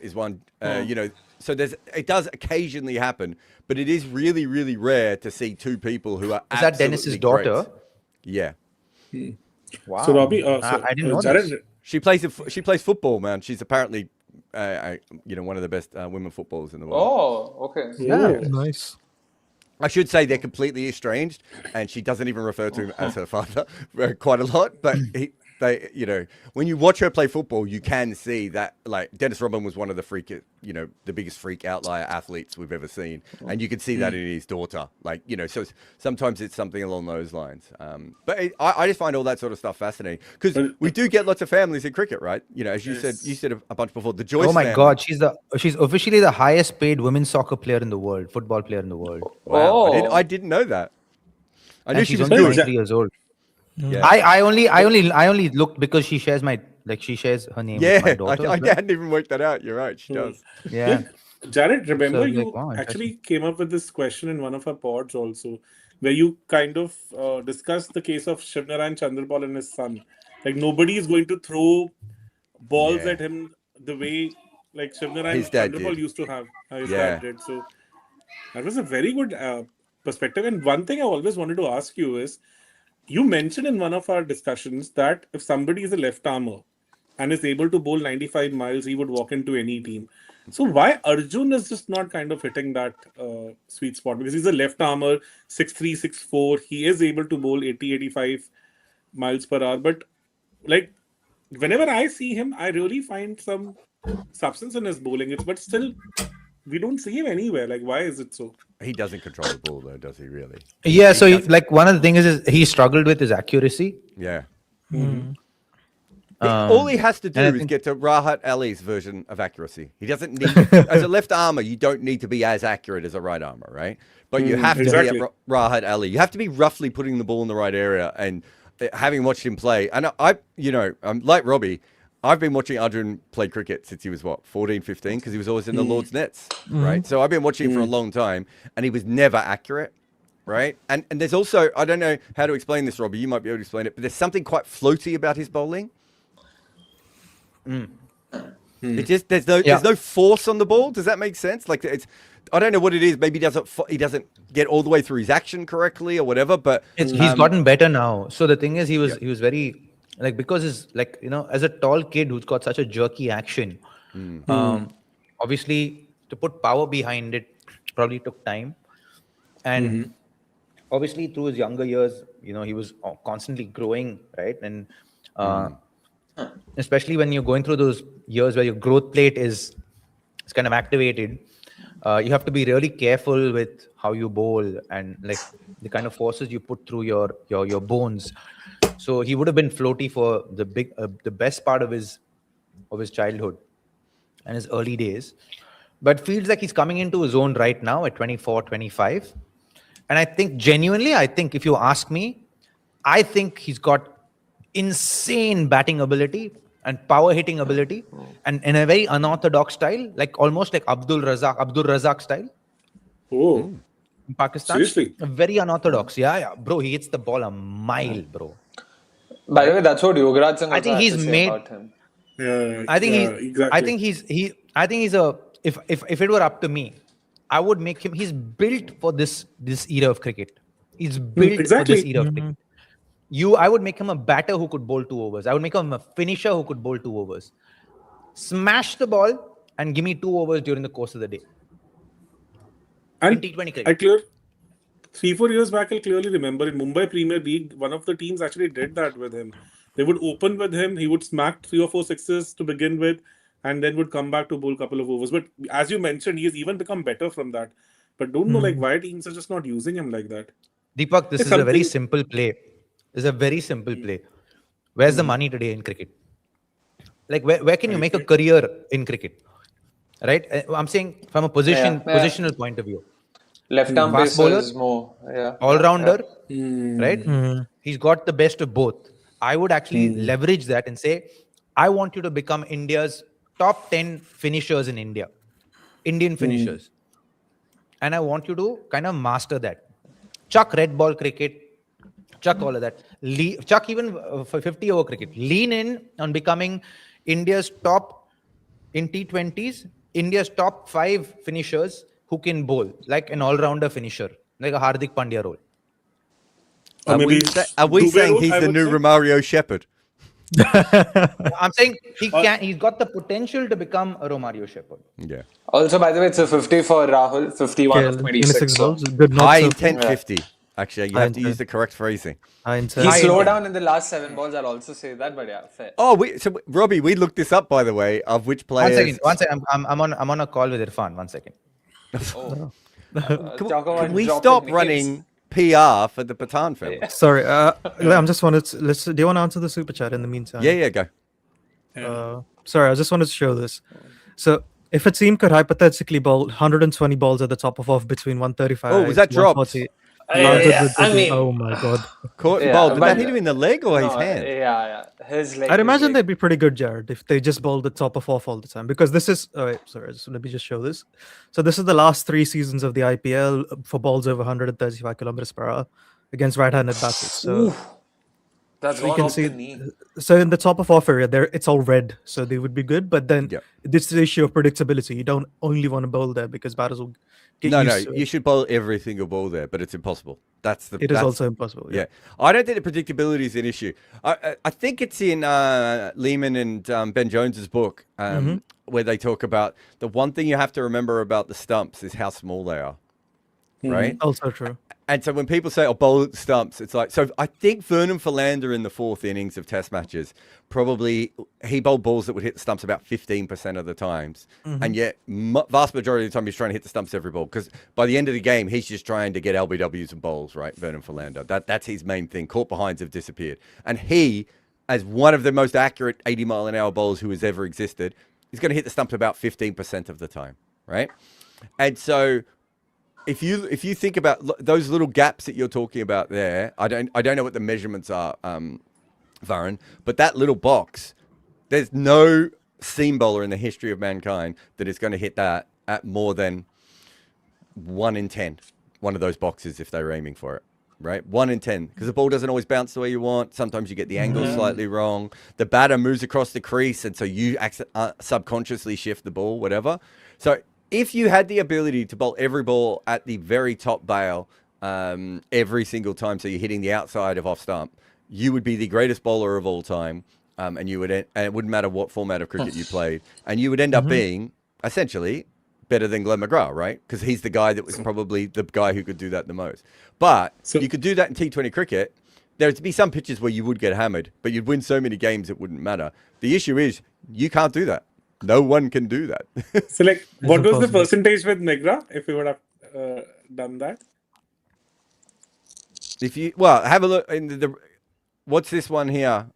is one, so it does occasionally happen, but it is really, really rare to see two people who are Is that Dennis's absolutely daughter? great. Yeah. Wow. So Robbie, I didn't know Jared, this. She plays football, man. She's apparently, one of the best women footballers in the world. Oh, okay. Yeah, nice. I should say they're completely estranged, and she doesn't even refer to him as her father quite a lot. But when you watch her play football, you can see that like Dennis Rodman was one of the the biggest freak outlier athletes we've ever seen, and you can see that in his daughter. Like so sometimes it's something along those lines. I just find all that sort of stuff fascinating because we do get lots of families in cricket, right? As you said a bunch before. The Joyce. Oh my family. God, she's officially the highest paid women's soccer player in the world, football player in the world. Wow, Oh. I didn't know that. I knew And she she's was only good. 23 years old. Yeah. I only looked because she shares her name with my daughter. I hadn't even worked that out. You're right, she does. Yeah. Jared, remember So, you like, wow, actually came up with this question in one of our pods also, where you kind of discussed the case of Shivnarayan Chandrapal and his son. Like nobody is going to throw balls Yeah. at him the way like Shivnarayan His dad Chandrapal did. used to have. His Yeah. dad did. So that was a very good perspective. And one thing I always wanted to ask you is, you mentioned in one of our discussions that if somebody is a left armer and is able to bowl 95 miles, he would walk into any team. So why Arjun is just not kind of hitting that sweet spot? Because he's a left armer, 6'3", 6'4". He is able to bowl 80, 85 miles per hour. But like whenever I see him, I really find some substance in his bowling. But still, we don't see him anywhere. Like, why is it so? He doesn't control the ball though, does he? Really? Yeah. So like one of the things is he struggled with his accuracy. Yeah. Um, All he has to do and I is think- get to Rahat Ali's version of accuracy. He doesn't need, as a left armer, you don't need to be as accurate as a right armer, right? But you have to exactly. be at Rahat Ali. You have to be roughly putting the ball in the right area. And having watched him play, and I'm like Robbie, I've been watching Arjun play cricket since he was 14, 15, because he was always in the Lord's nets, right? So I've been watching him for a long time, and he was never accurate. Right. And there's also, I don't know how to explain this, Robbie. You might be able to explain it, but there's something quite floaty about his bowling. It just there's no force on the ball. Does that make sense? Like I don't know what it is. Maybe he doesn't get all the way through his action correctly or whatever. But he's gotten better now. So the thing is, he was very like, because his as a tall kid who's got such a jerky action, obviously to put power behind it probably took time, and obviously through his younger years, he was constantly growing, right? And especially when you're going through those years where your growth plate is kind of activated, you have to be really careful with how you bowl and like the kind of forces you put through your bones. So he would have been floaty for the best part of his childhood and his early days, but feels like he's coming into his own right now at 24, 25. And I think genuinely, if you ask me, I think he's got insane batting ability and power hitting ability, and in a very unorthodox style, like almost like Abdul Razak style Oh, in Pakistan. seriously? Very unorthodox. Yeah, bro. He hits the ball a mile, bro. By the way, that's what Yogaraj Singh I also think had he's to say made. about him. Yeah, I think yeah, he. exactly. I think he's a. If it were up to me, I would make him. He's built for this era of cricket. He's built for this exactly. era of cricket. I would make him a batter who could bowl 2 overs. I would make him a finisher who could bowl 2 overs. Smash the ball and give me 2 overs during the course of the day. In And T20 I cricket. 3-4 years back, I'll clearly remember in Mumbai Premier League, one of the teams actually did that with him. They would open with him, he would smack 3 or 4 sixes to begin with, and then would come back to bowl a couple of overs. But as you mentioned, he has even become better from that. But don't know like why teams are just not using him like that. Deepak, this It's is a very something- simple play. It's a very simple play. Where's the money today in cricket? Like where can you make a career in cricket? Right? I'm saying from a positional point of view. Left arm Fast pacer bowler, is more. Yeah. all-rounder, right? He's got the best of both. I would actually leverage that and say, I want you to become India's top 10 finishers in India. Indian finishers. And I want you to kind of master that. Chuck red ball cricket, chuck all of that. Chuck even for 50-over cricket. Lean in on becoming India's top, in T20s, India's top 5 finishers who can bowl, like an all-rounder finisher, like a Hardik Pandya role. Or Are we, maybe are we Dubey saying role, he's I the would new say. Romario Shepherd? I'm saying he's got the potential to become a Romario Shepherd. Yeah. Also, by the way, it's a 50 for Rahul, 51 of 26. So balls. Good notes High of- intent Yeah. 50. Actually, you High have to use intent. the correct phrasing. high he intent. slowed intent. down in the last 7 balls. I'll also say that, but yeah, fair. Oh, Robbie, we looked this up, by the way, of which players. One second. I'm on a call with Irfan. 1 second. Oh. Can Talk about we dropping stop names. running PR for the Patan family? Sorry, I'm just wanted to, do you want to answer the super chat in the meantime? Yeah, go. Sorry, I just wanted to show this. So, if a team could hypothetically bowl 120 balls at the top of off between 135, Oh, was that dropped? 140, Yeah, I mean, oh my god. Caught Yeah, ball. Did but- that hit him in the leg or his no, hand? yeah. His leg. I'd his imagine leg. they'd be pretty good, Jared, if they just bowled the top of off all the time. Because this is, let me just show this. So this is the last 3 seasons of the IPL for balls over 135 kilometers per hour against right-handed batters. So, That's we gone can off see. the knee. So in the top of off area, there it's all red, so they would be good. But then Yep. this is the issue of predictability. You don't only want to bowl there because batters will get No, used to you it. should bowl every single ball there, but it's impossible. It is that's- also impossible. Yeah, I don't think the predictability is an issue. I think it's in Lehman and Ben Jones's book where they talk about the one thing you have to remember about the stumps is how small they are, right? Also true. And so when people say, "Oh, bowl at the stumps," it's like, so I think Vernon Philander in the 4th innings of Test matches probably he bowled balls that would hit the stumps about 15% of the times, and yet vast majority of the time he's trying to hit the stumps every ball because by the end of the game he's just trying to get LBWs and bowls, right? Vernon Philander, that's his main thing. Caught behinds have disappeared, and he, as one of the most accurate 80-mile-an-hour bowlers who has ever existed, is going to hit the stumps about 15% of the time, right? And so. If you think about those little gaps that you're talking about there, I don't know what the measurements are, Varun, but that little box, there's no seam bowler in the history of mankind that is going to hit that at more than 1 in 10. One of those boxes if they're aiming for it, right? 1 in 10, because the ball doesn't always bounce the way you want. Sometimes you get the angle slightly wrong. The batter moves across the crease, and so you subconsciously shift the ball, whatever. So. If you had the ability to bowl every ball at the very top bail every single time, so you're hitting the outside of off stump, you would be the greatest bowler of all time, and you would, and it wouldn't matter what format of cricket you played, and you would end up being essentially better than Glenn McGrath, right? Because he's the guy that was probably the guy who could do that the most. But you could do that in T20 cricket. There'd be some pitches where you would get hammered, but you'd win so many games it wouldn't matter. The issue is you can't do that. No one can do that. So, like, what was the impossible. percentage with McGrath if we would have done that? If you have a look in the what's this one here?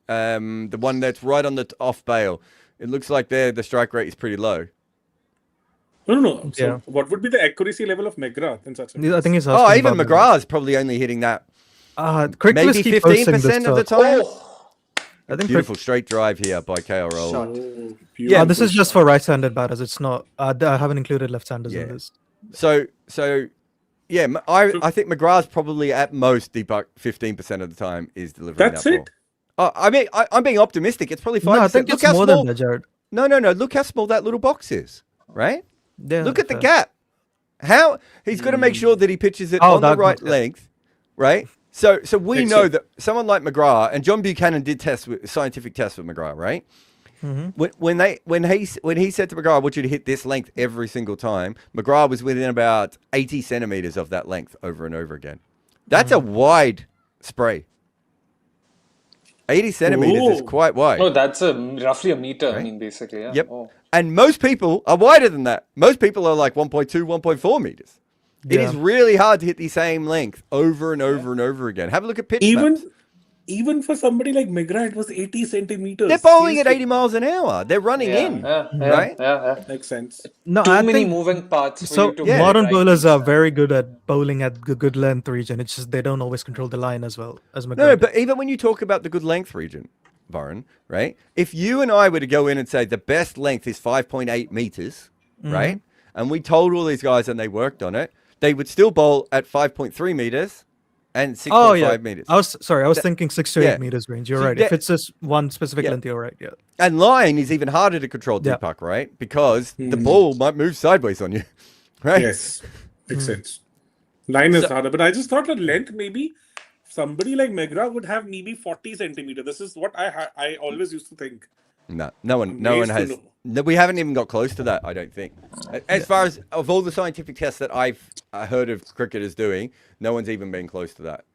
The one that's right on the off bail. It looks like the strike rate is pretty low. No. So, Yeah. what would be the accuracy level of McGrath in such a I think he's Oh, asking even about McGrath's probably only hitting that Crick maybe Whiskey posting this 15% of the stuff. time. I think Beautiful straight drive here by KRL. Shot. Yeah, this is just for right-handed batters. It's not. I haven't included left-handers Yeah. in this. So yeah, I think McGrath's probably at most Deepak 15% of the time is delivering That's that it? ball. I mean, I'm being optimistic. It's probably 5%. No, I think Look it's how more small. than that, Jared. No. Look how small that little box is, right? Yeah, Look at the fair. gap. How he's got to make sure that he pitches it Oh, on the that right makes sense. length, right? So we Makes know sense. that someone like McGrath and John Buchanan did scientific tests with McGrath, right? When he said to McGrath, "I want you to hit this length every single time," McGrath was within about 80 centimeters of that length over and over again. That's a wide spray. 80 centimeters is Ooh. quite wide. Oh, that's roughly a meter. I Right. mean, basically, yeah. Yep. Oh. And most people are wider than that. Most people are like 1.2, 1.4 meters. It Yeah. is really hard to hit the same length over and over and over again. Have a look at pitch maps. Even for somebody like McGrath, it was 80 centimeters. They're bowling at Seriously. 80 miles an hour. They're running in, right? Yeah. Makes sense. No, Too I many think moving parts for so. you to Yeah. play Modern right bowlers each are time. very good at bowling at the good length region. It's just they don't always control the line as well as McGrath. No, but even when you talk about the good length region, Varun, right? If you and I were to go in and say the best length is 5.8 meters, right? And we told all these guys and they worked on it, they would still bowl at 5.3 meters and 6.5 Oh yeah, meters. I was thinking 6 to 8 yeah. meters range. You're So right. that- If it's just one specific Yeah. length, you're right. Yeah. And line is even harder to control, Yeah. Deepak, right? Because the ball might move sideways on you, right? Yes. Makes sense. Line is So- harder. But I just thought that length, maybe somebody like McGrath would have maybe 40 centimeters. This is what I always used to think. No one Amazed to has. know. No, we haven't even got close to that. I don't think. As far as of all the scientific tests that I've heard of cricketers doing, no one's even been close to that.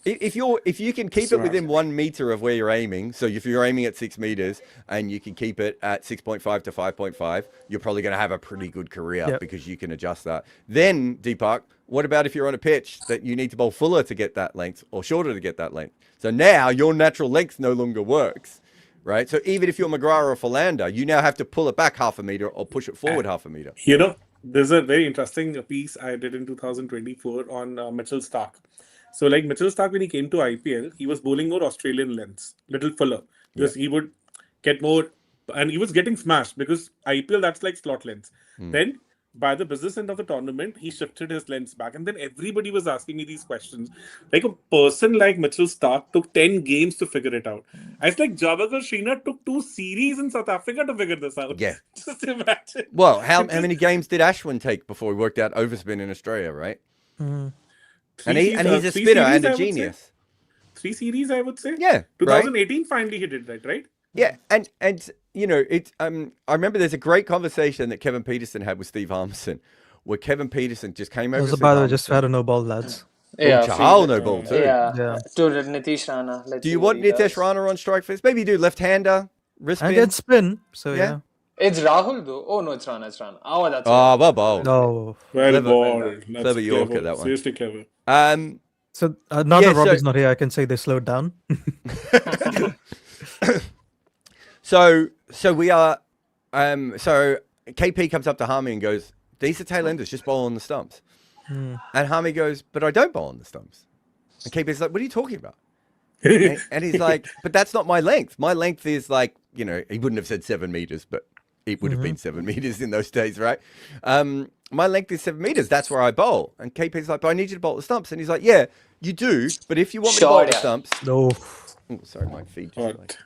If you can keep it within 1 meter of where you're aiming, so if you're aiming at 6 meters and you can keep it at 6.5 to 5.5, you're probably going to have a pretty good career Yep. because you can adjust that. Then, Deepak, what about if you're on a pitch that you need to bowl fuller to get that length or shorter to get that length? So now your natural length no longer works, right? So even if you're McGrath or Philander, you now have to pull it back half a meter or push it forward half a meter. You know, there's a very interesting piece I did in 2024 on Mitchell Starc. So, like Mitchell Starc, when he came to IPL, he was bowling more Australian lengths, little fuller, because he would get more, and he was getting smashed because IPL, that's like slot lengths. Then, by the business end of the tournament, he shifted his lengths back, and then everybody was asking me these questions. Like a person like Mitchell Starc took 10 games to figure it out. It's like Javagal Srinath took 2 series in South Africa to figure this out. Yeah. Just imagine. Well, how many games did Ashwin take before he worked out overspin in Australia, right? And he's a Three spitter series, and I a would say. genius. 3 series, I would say. Yeah, 2018 finally he did that, right? Yeah, and you know, it's I remember there's a great conversation that Kevin Peterson had with Steve Harmison, where Kevin Peterson just came over. Also, to by the way, Steve just had a no ball, lads. Yeah, Chahal no ball too. Yeah. Yeah. To Nitish Rana. Let's Do see you what want he Nitesh does. Rana on strike first? Maybe you do left-hander, wrist And spin. get spin. So Yeah. yeah. It's Rahul though. Oh no, it's Rana. It's Rana. Oh, that's Oh, well bowled. No. Well Clever. ball. Clever Yorker, that one. Seriously clever. So now Yeah, that Robbie's so- not here, I can say they slowed down. So we are. So KP comes up to Harmy and goes, "These are tail enders. Just bowl on the stumps." And Harmy goes, "But I don't bowl on the stumps." And KP's like, "What are you talking about?" And he's like, "But that's not my length. My length is like, you know, he wouldn't have said 7 meters, but it would have been 7 meters in those days, right? My length is 7 meters. That's where I bowl." And KP's like, "But I need you to bowl at the stumps." And he's like, "Yeah, you do. But if you want me to bowl at the Sure, yeah. stumps, No. oh, sorry, my feed just What? like.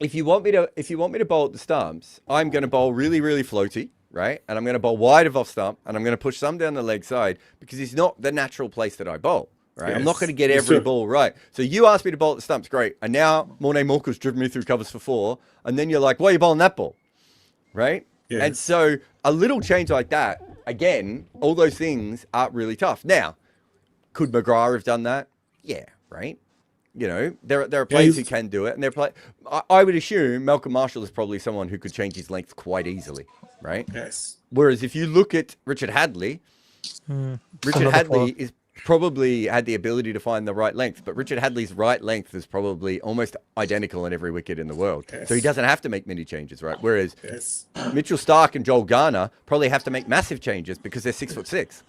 If you want me to bowl at the stumps, I'm going to bowl really, really floaty, right? And I'm going to bowl wide of off stump, and I'm going to push some down the leg side because it's not the natural place that I bowl, right? I'm not Yes. going to get Yes, every sir. ball right. So you asked me to bowl at the stumps, great. And now Morne Morka's driven me through covers for 4, and then you're like, why are you bowling that ball, right? Yeah. And so a little change like that, again, all those things are really tough. Now, could McGrath have done that? Yeah, right. You know, there are players who can do it, and I would assume Malcolm Marshall is probably someone who could change his length quite easily, right? Yes. Whereas if you look at Richard Hadley, Richard Another Hadley is probably had the ability to find the right length, but Richard Hadley's right length is probably almost identical in every wicket in the world. Yes. So he doesn't have to make many changes, right? Whereas Yes. Mitchell Starc and Joel Garner probably have to make massive changes because they're 6'6".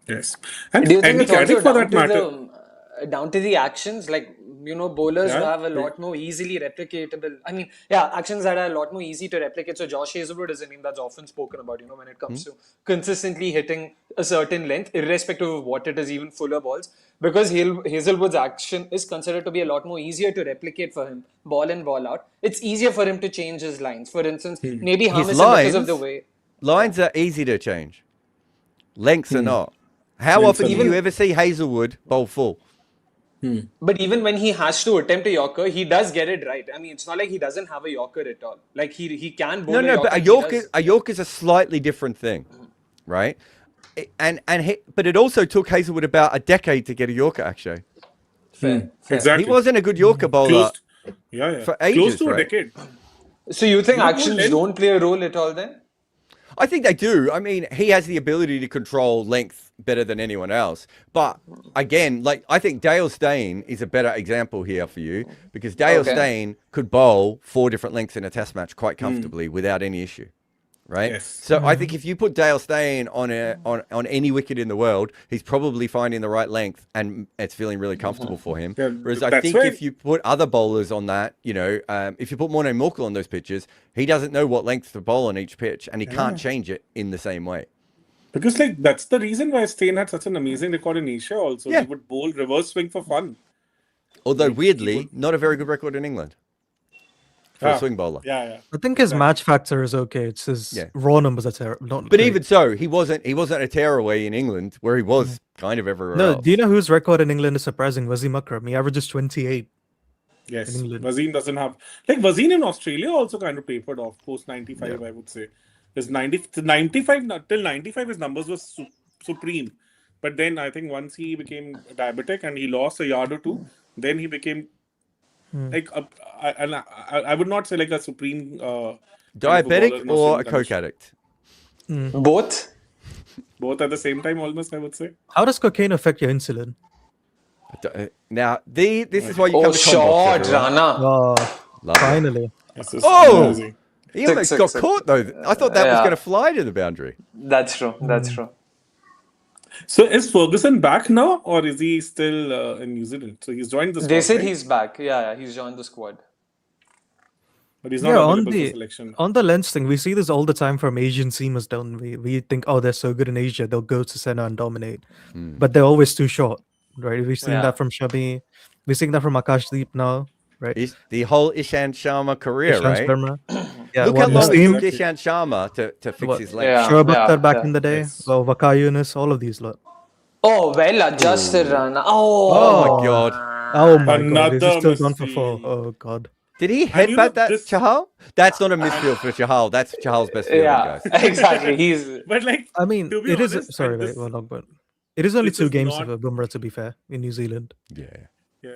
Yes. And Do you think Andy it's also Caddick, for down that to matter. down to the actions? Like bowlers who Yeah. have a lot more easily replicatable. I mean, yeah, actions that are a lot more easy to replicate. So Josh Hazelwood is a name that's often spoken about, when it comes to consistently hitting a certain length, irrespective of what it is, even fuller balls. Because Hazelwood's action is considered to be a lot more easier to replicate for him, ball in, ball out. It's easier for him to change his lines. For instance, maybe His Hamilton, because of the way. lines are easy to change. Lengths are not. How Lengths often are do you not. ever see Hazelwood bowl full? But even when he has to attempt a Yorker, he does get it right. I mean, it's not like he doesn't have a Yorker at all. Like he can bowl No, a Yorker. but a Yorker's a slightly different thing, right? But it also took Hazelwood about a decade to get a Yorker, actually. Fair. Exactly. He wasn't a good Yorker bowler. Close, for ages, close to right? a decade. So you think You know, actions length- don't play a role at all then? I think they do. I mean, he has the ability to control length better than anyone else. But again, I think Dale Steyn is a better example here for you because Dale Steyn could bowl 4 different lengths in a test match quite comfortably without any issue. Right. Yes. So I think if you put Dale Steyn on any wicket in the world, he's probably finding the right length and it's feeling really comfortable for him. Yeah, Whereas I that's think right. if you put other bowlers on that, if you put Morne Morkel on those pitches, he doesn't know what length to bowl on each pitch and he can't change it in the same way. Because that's the reason why Steyn had such an amazing record in Asia also. Yeah. He would bowl reverse swing for fun. Although weirdly, not a very good record in England for a swing bowler. Yeah. I think his match factor is okay. It's his raw numbers are terrible. Not But great. even so, he wasn't a tearaway in England where he was kind of everywhere No, else. do you know whose record in England is surprising? Wasim Akram. He averages 28. Yes. In England. Wasim doesn't have... Wasim in Australia also kind of tapered off post 95, I would say. His 95, till 95, his numbers were supreme. But then I think once he became diabetic and he lost a yard or two, then he became I would not say like a supreme Diabetic or a coke addict? Both? Both at the same time, almost, I would say. How does cocaine affect your insulin? Now, this is why you come to short, Combox, everyone. Rana. Oh, Love it. finally. This is Oh! amazing. He almost Six, got six. caught, though. I thought that was Yeah. going to fly to the boundary. That's true. That's true. So is Ferguson back now, or is he still in New Zealand? So he's joined the squad, They said right? he's back. Yeah, he's joined the squad. But he's not Yeah, on available for the selection. on the lens thing, we see this all the time from Asian seamers, don't we? We think, oh, they're so good in Asia, they'll go to center and dominate, but they're always too short, right? We've seen Yeah. that from Shami, we're seeing that from Akashdeep now, right? The whole Ishant Sharma career, Ishant right? Sharma. Yeah, Look how one long it Naseem, took Ishant Sharma to fix What? his leg. Yeah. Shoaib Akhtar back yeah. in the day, Yes. well, Waqar Yunus, all of these lot. Oh, well adjusted, Rana. Oh my God. Oh my god, Another he's still gone for 4. mistake. Oh god. Did he And you know, headbutt that this- Chahal? That's not a midfield for Chahal. That's Chahal's best fielding, Yeah, guys. exactly. He's But like, I mean, to be it is. honest, Sorry, and wait, this- well, long, but it is only this 2 is games not- for Bumrah, to be fair, in New Zealand. Yeah. yeah.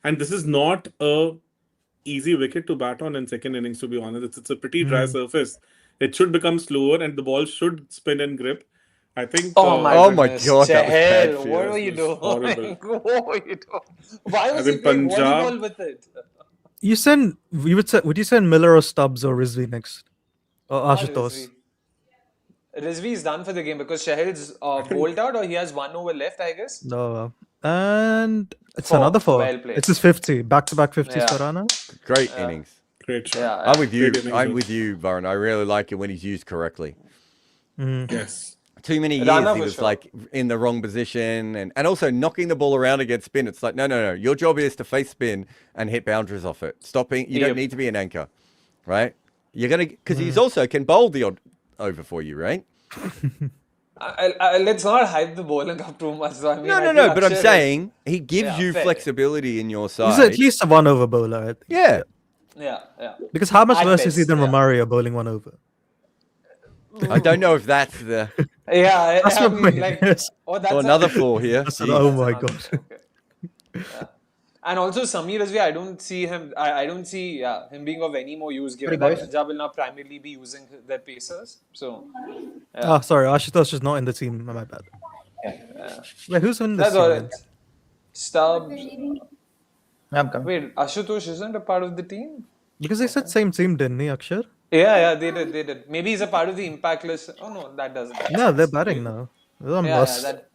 And this is not a easy wicket to bat on in second innings, to be honest. It's a pretty dry surface. It should become slower and the ball should spin and grip. I think. Oh my Oh my goodness. God, that was bad Chahal, for what you. were you This was horrible. doing? What were you doing? Why was As he in playing Punjab- volleyball with it? Would you send Miller or Stubbs or Rizvi next? Or Ashutosh? Rizvi is done for the game because Shahel's bowled out, or he has 1 over left, I guess. No. And it's 4. another 4. Well played. It's his 50. Back-to-back 50s Yeah. for Rana. Great innings. Great shot. Yeah, I'm with you. Great innings, I'm though. with you, Varun. I really like it when he's used correctly. Yes. Too many years Rana he for was sure. like in the wrong position and also knocking the ball around against spin. It's like, no. Your job is to face spin and hit boundaries off it. Stopping. You don't Yep. need to be an anchor, right? You're going to, because he's also can bowl the odd over for you, right? let's not hype the bowling up too much. So, I mean, I No. think But I'm Akshar is- saying he gives Yeah, you fair. flexibility in your He's side. at least a 1-over bowler, I think. Yeah. Yeah. Because how much At worse is he best, than yeah. Romario bowling 1-over? I don't know if that's the Yeah, That's I what mean, I mean, like, yes. that's or another 4 here. That's Jeez. oh my god. Okay. Yeah. And also Samir Rizvi, I don't see him. I don't see him being of any more use given that Punjab will now primarily be using their pacers. So Ah, sorry, Ashutosh is not in the team. My bad. Wait, who's in this that's all team? right. Stubbs. I'm coming. Wait, Ashutosh isn't a part of the team? Because they said same team, didn't they, Akshar? Yeah, they did. Maybe he's a part of the impact list. Oh no, that doesn't. No, they're batting now. They're on Yeah, bus. that.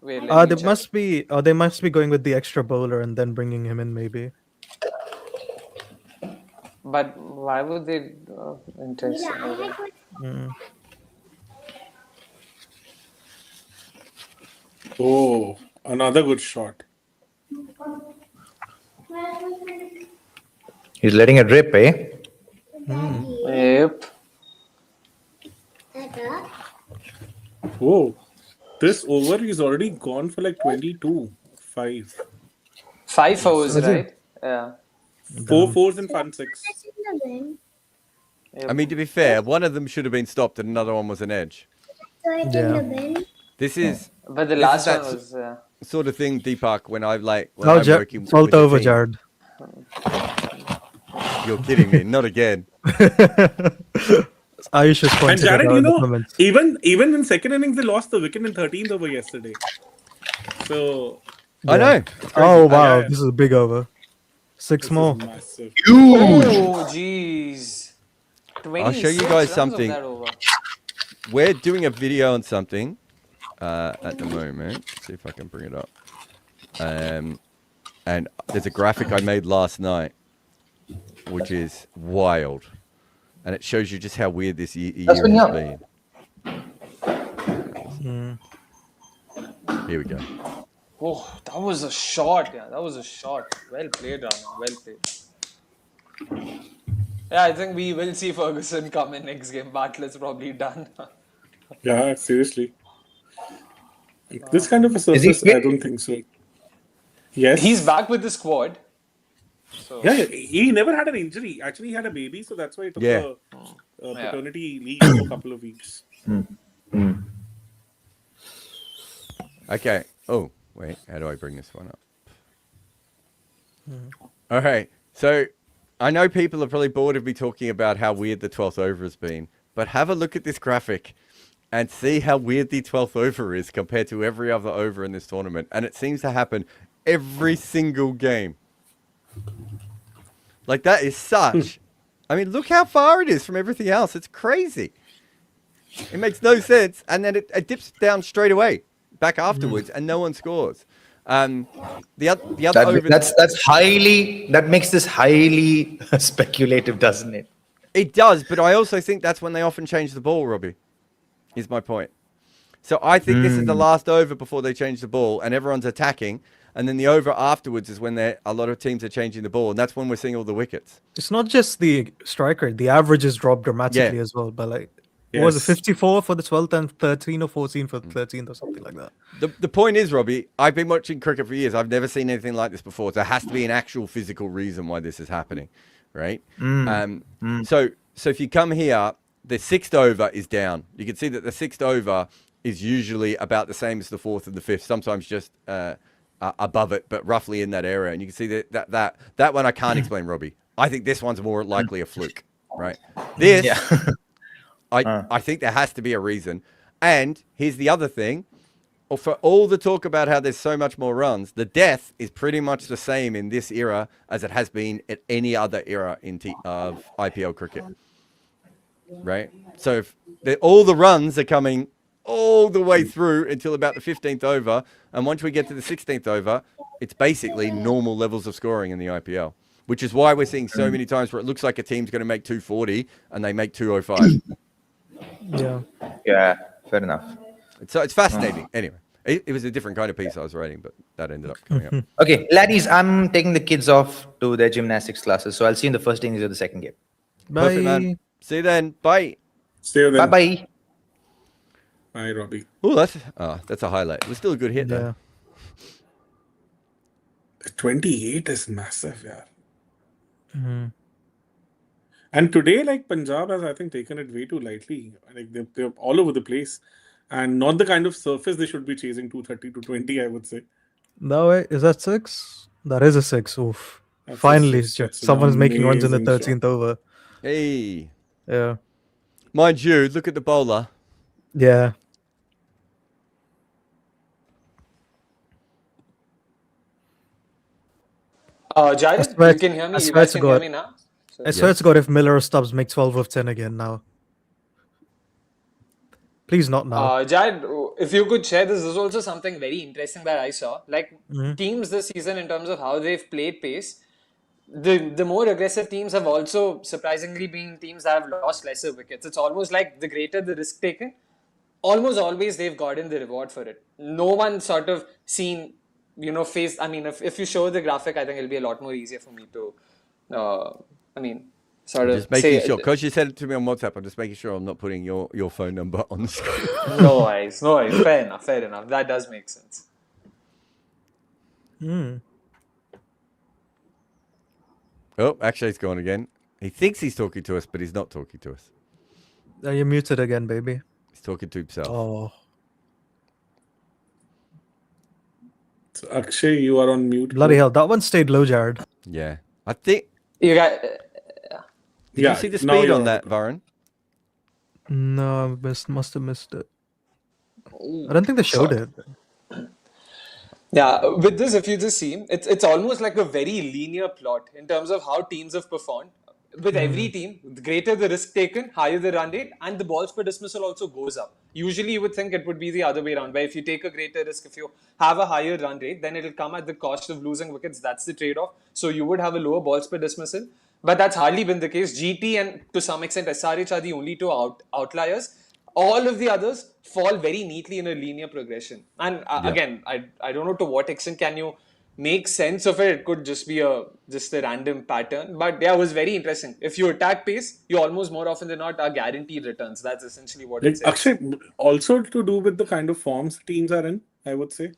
Wait, let me They check. must be going with the extra bowler and then bringing him in maybe. But why would they? Interesting. Okay. Mm. Oh, another good shot. He's letting it rip, eh? Yep. Whoa. This over is already gone for like 22. 5. 5 fours, Is it? right? Yeah. 4 fours and fun 6. I mean, to be fair, one of them should have been stopped and another one was an edge. Yeah. This is But the This is last that one was. sort of thing, Deepak, when I'm working Fault with the over, team. Jared. You're kidding me. Not again. Ayush is And pointing it Jared, out you in the know, comments. even in second innings, they lost the wicket in 13th over yesterday. So I know. It's crazy. Oh wow, yeah. this is a big over. 6 this more. is massive. Oh, jeez. I'll show you 26 guys runs of something. that over. We're doing a video on something at the moment. See if I can bring it up. And there's a graphic I made last night, which is wild. And it shows you just how weird this year has been. Here we go. Oh, that was a shot. Yeah, that was a shot. Well played, Rana. Well played. Yeah, I think we will see Ferguson come in next game. Bartlett's probably done. Yeah, seriously. Like, this kind of a Is he surface, fit? I don't think so. Yes. He's back with the squad. So Yeah, he never had an injury. Actually, he had a baby, so that's why he took Yeah. a paternity leave for a couple of weeks. Okay. Oh, wait. How do I bring this one up? All right. So I know people are probably bored of me talking about how weird the 12th over has been, but have a look at this graphic and see how weird the 12th over is compared to every other over in this tournament. And it seems to happen every single game. Like, that is such... I mean, look how far it is from everything else. It's crazy. It makes no sense. And then it dips down straight away, back afterwards, and no one scores. The other over... That's highly, that makes this highly speculative, doesn't it? It does, but I also think that's when they often change the ball, Robbie, is my point. So I think this is the last over before they change the ball and everyone's attacking. And then the over afterwards is when a lot of teams are changing the ball. And that's when we're seeing all the wickets. It's not just the strike rate. The averages dropped dramatically Yeah. as well. But like, what was it, Yes. 54 for the 12th and 13 or 14 for the 13th or something like that? The point is, Robbie, I've been watching cricket for years. I've never seen anything like this before. There has to be an actual physical reason why this is happening, right? So if you come here, the 6th over is down. You can see that the 6th over is usually about the same as the 4th and the 5th, sometimes just above it, but roughly in that area. And you can see that one I can't explain, Robbie. I think this one's more likely a fluke, right? This, I think there has to be a reason. And here's the other thing. For all the talk about how there's so much more runs, the death is pretty much the same in this era as it has been at any other era of IPL cricket, right? So if all the runs are coming all the way through until about the 15th over, and once we get to the 16th over, it's basically normal levels of scoring in the IPL, which is why we're seeing so many times where it looks like a team's going to make 240 and they make 205. Yeah. Yeah, fair enough. So it's fascinating. Anyway, it was a different kind of piece I was writing, but that ended up coming up. Okay, laddies, I'm taking the kids off to their gymnastics classes, so I'll see you in the first innings of the second game. Bye. Perfect, man. See you then. Bye. Stay with them. Bye-bye. Bye, Robbie. Oh, that's a highlight. It was still a good hit, though. Yeah. 28 is massive, yeah. Mhm. And today, like, Punjab has, I think, taken it way too lightly. Like, they're all over the place. And not the kind of surface they should be chasing 230 to 20, I would say. No way. Is that 6? That is a 6. Oof. That's a Finally, six. That's an someone's making runs in the amazing 13th over. Hey. Yeah. Mind you, look at the bowler. Yeah. Jared, swear- you can hear me. I You swear guys to can hear God. me now. So, I swear to God, if Miller or Stubbs make 12 of 10 again now. Please not now. Jared, if you could share this is also something very interesting that I saw. Like teams this season in terms of how they've played pace, the more aggressive teams have also surprisingly been teams that have lost lesser wickets. It's almost like the greater the risk taken, almost always they've gotten the reward for it. No one sort of seen, face. I mean, if you show the graphic, I think it'll be a lot more easier for me to, sort of Just making say. sure, because you said it to me on WhatsApp, I'm just making sure I'm not putting your phone number on the screen. No worries. Fair enough. That does make sense. Oh, Akshay's gone again. He thinks he's talking to us, but he's not talking to us. You're muted again, baby. He's talking to himself. Oh. So Akshay, you are on mute. Bloody hell. That one stayed low, Jared. Yeah. I think... You got. Did you see the speed on that, Varun? No, I must have missed it. I don't think they showed it. Yeah, with this, if you just see, it's almost like a very linear plot in terms of how teams have performed. With every team, the greater the risk taken, higher the run rate, and the balls per dismissal also goes up. Usually, you would think it would be the other way around, where if you take a greater risk, if you have a higher run rate, then it'll come at the cost of losing wickets. That's the trade-off. So you would have a lower balls per dismissal. But that's hardly been the case. GT and to some extent SRH are the only two outliers. All of the others fall very neatly in a linear progression. And again, I don't know to what extent can you make sense of it. It could just be just a random pattern. But yeah, it was very interesting. If you attack pace, you almost more often than not are guaranteed returns. That's essentially what it says. Actually, also to do with the kind of forms teams are in, I would say.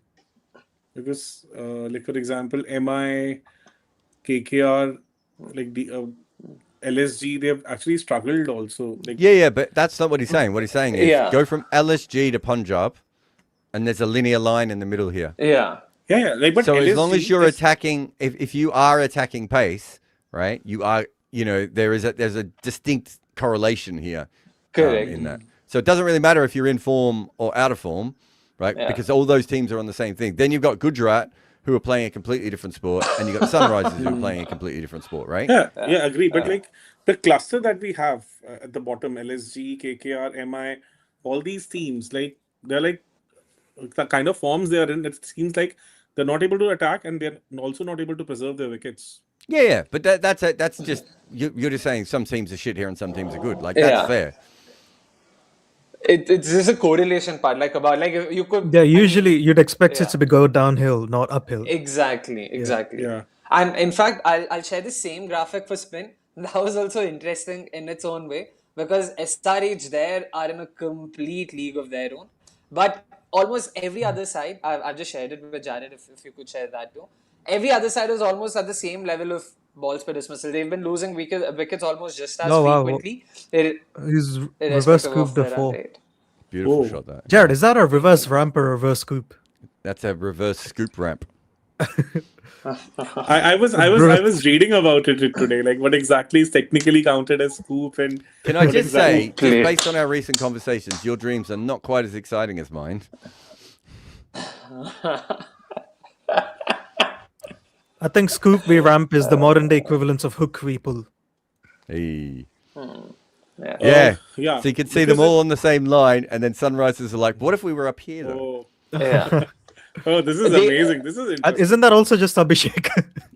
Because, like for example, MI, KKR, like the LSG, they have actually struggled also. Like, Yeah, but that's not what he's saying. What he's saying is Yeah. go from LSG to Punjab, and there's a linear line in the middle here. Yeah. yeah. Like, but So as long LSG as you're is- attacking, if you are attacking pace, right, you are, there's a distinct correlation here. Correct. In that. So it doesn't really matter if you're in form or out of form, right? Yeah. Because all those teams are on the same thing. Then you've got Gujarat, who are playing a completely different sport, and you've got Sunrisers who are playing a completely different sport, right? Yeah, agree. But like the cluster that we have at the bottom, LSG, KKR, MI, all these teams, like they're like the kind of forms they are in. It seems like they're not able to attack, and they're also not able to preserve their wickets. Yeah, but that's just you're just saying some teams are shit here and some teams are good. Like that's Yeah. fair. It's just a correlation part, if you could. Yeah, usually you'd expect Yeah. it to go downhill, not uphill. Exactly. Yeah. And in fact, I'll share the same graphic for spin. That was also interesting in its own way because SRH there are in a complete league of their own. But almost every other side, I've just shared it with Jared if you could share that too. Every other side is almost at the same level of balls per dismissal. They've been losing wickets almost just as Oh, wow. frequently. He's reverse Irrespective scooped of the their run four. rate. Beautiful Oh. shot that. Jared, is that a reverse ramp or a reverse scoop? That's a reverse scoop ramp. I was reading about it today, like what exactly is technically counted as scoop and Can I what just say, exactly- just based on our recent conversations, your dreams are not quite as exciting as mine. I think scoop v ramp is the modern day equivalence of hook v pull. Hey. Yeah. Yeah. yeah. So you can see Because them all on the same line, and then Sunrisers are like, what if we were up here, though? Yeah. Oh, this is They- amazing. This is interesting. Isn't that also just Abhishek?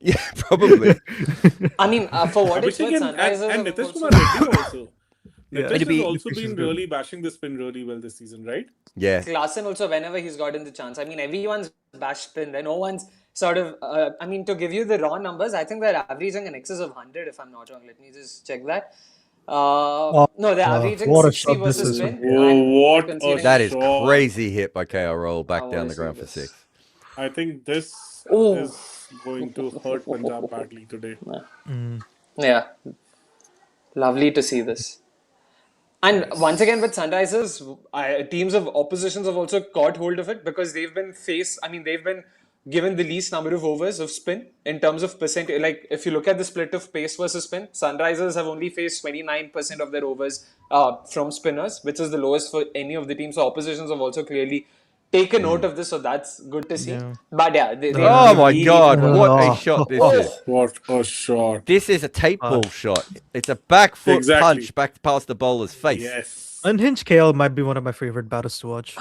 Yeah, probably. I mean, for what it's Abhishek worth, and Sunrisers have Nitish also- Kumar Reddy also. Yeah. Nitish It'd be- has also Nitish is been good. really bashing the spin really well this season, right? Yeah. Klaasen also, whenever he's gotten the chance. I mean, everyone's bashed spin. No one's sort of. To give you the raw numbers, I think they're averaging in excess of 100, if I'm not wrong. Let me just check that. No, they're averaging what a 60 shot this versus is. spin. Oh, and what a conceding- That is Sure. crazy hit by KR Roll back I down wanna the see ground for this. 6. I think this Ooh. is going to hurt Punjab badly today. Yeah. Lovely to see this. And once again with Sunrisers, teams of oppositions have also caught hold of it because they've been given the least number of overs of spin in terms of percentage. Like if you look at the split of pace versus spin, Sunrisers have only faced 29% of their overs from spinners, which is the lowest for any of the teams. So oppositions have also clearly taken note of this, so that's good to see. Yeah. But yeah, they Oh my really God, were- what a Oh. shot this is. What a shot. This is a tape ball shot. It's a back foot Exactly. punch back past the bowler's face. Yes. Unhinged KL might be one of my favorite batters to watch.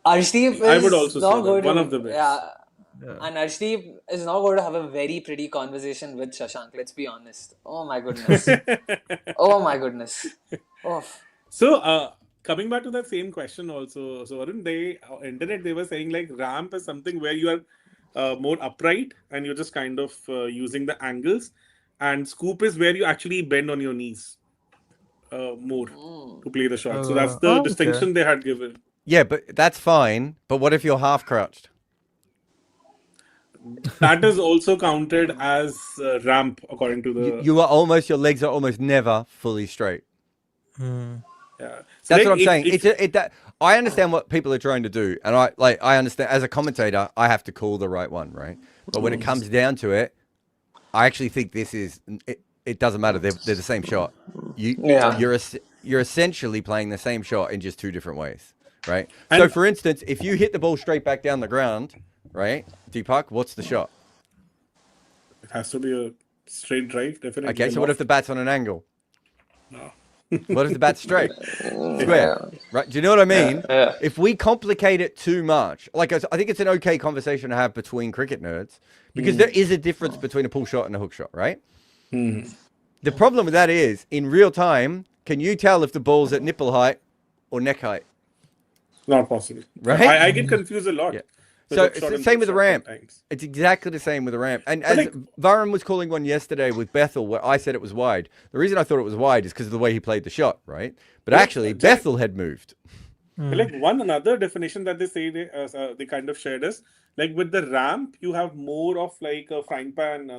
Arshdeep is I would also now say that, going one to, of the best. Yeah. And Arshdeep is now going to have a very pretty conversation with Shashank. Let's be honest. Oh my goodness. Oh my goodness. Oh. So, coming back to that same question also, so Arun, internet, they were saying like ramp is something where you are more upright and you're just kind of using the angles, and scoop is where you actually bend on your knees more to play the shot. So that's the okay. distinction they had given. Yeah, but that's fine. But what if you're half crouched? That is also counted as ramp according to the. Your legs are almost never fully straight. Yeah. That's So like what I'm saying. if- I understand what people are trying to do, and I understand as a commentator, I have to call the right one, right? But when it comes down to it, I actually think this is it doesn't matter. They're the same shot. You're essentially playing the same shot in just two different ways, right? So, for instance, if you hit the ball straight back down the ground, right, Deepak, what's the shot? It has to be a straight drive, definitely. Okay, so what if the bat's on an angle? No. What if the bat's straight? Square. Right? Do you know what I mean? Yeah. If we complicate it too much, like I think it's an okay conversation to have between cricket nerds, because there is a difference between a pull shot and a hook shot, right? The problem with that is, in real time, can you tell if the ball's at nipple height or neck height? Not possible. Right? I get confused a lot. Yeah. with So hook it's shot the and same pull with the shot ramp. sometimes. It's exactly the same with the ramp. And But as like- Varun was calling one yesterday with Bethel, where I said it was wide. The reason I thought it was wide is because of the way he played the shot, right? But actually, Bethel had moved. But like one another definition that they say they kind of shared is like with the ramp you have more of like a frying pan.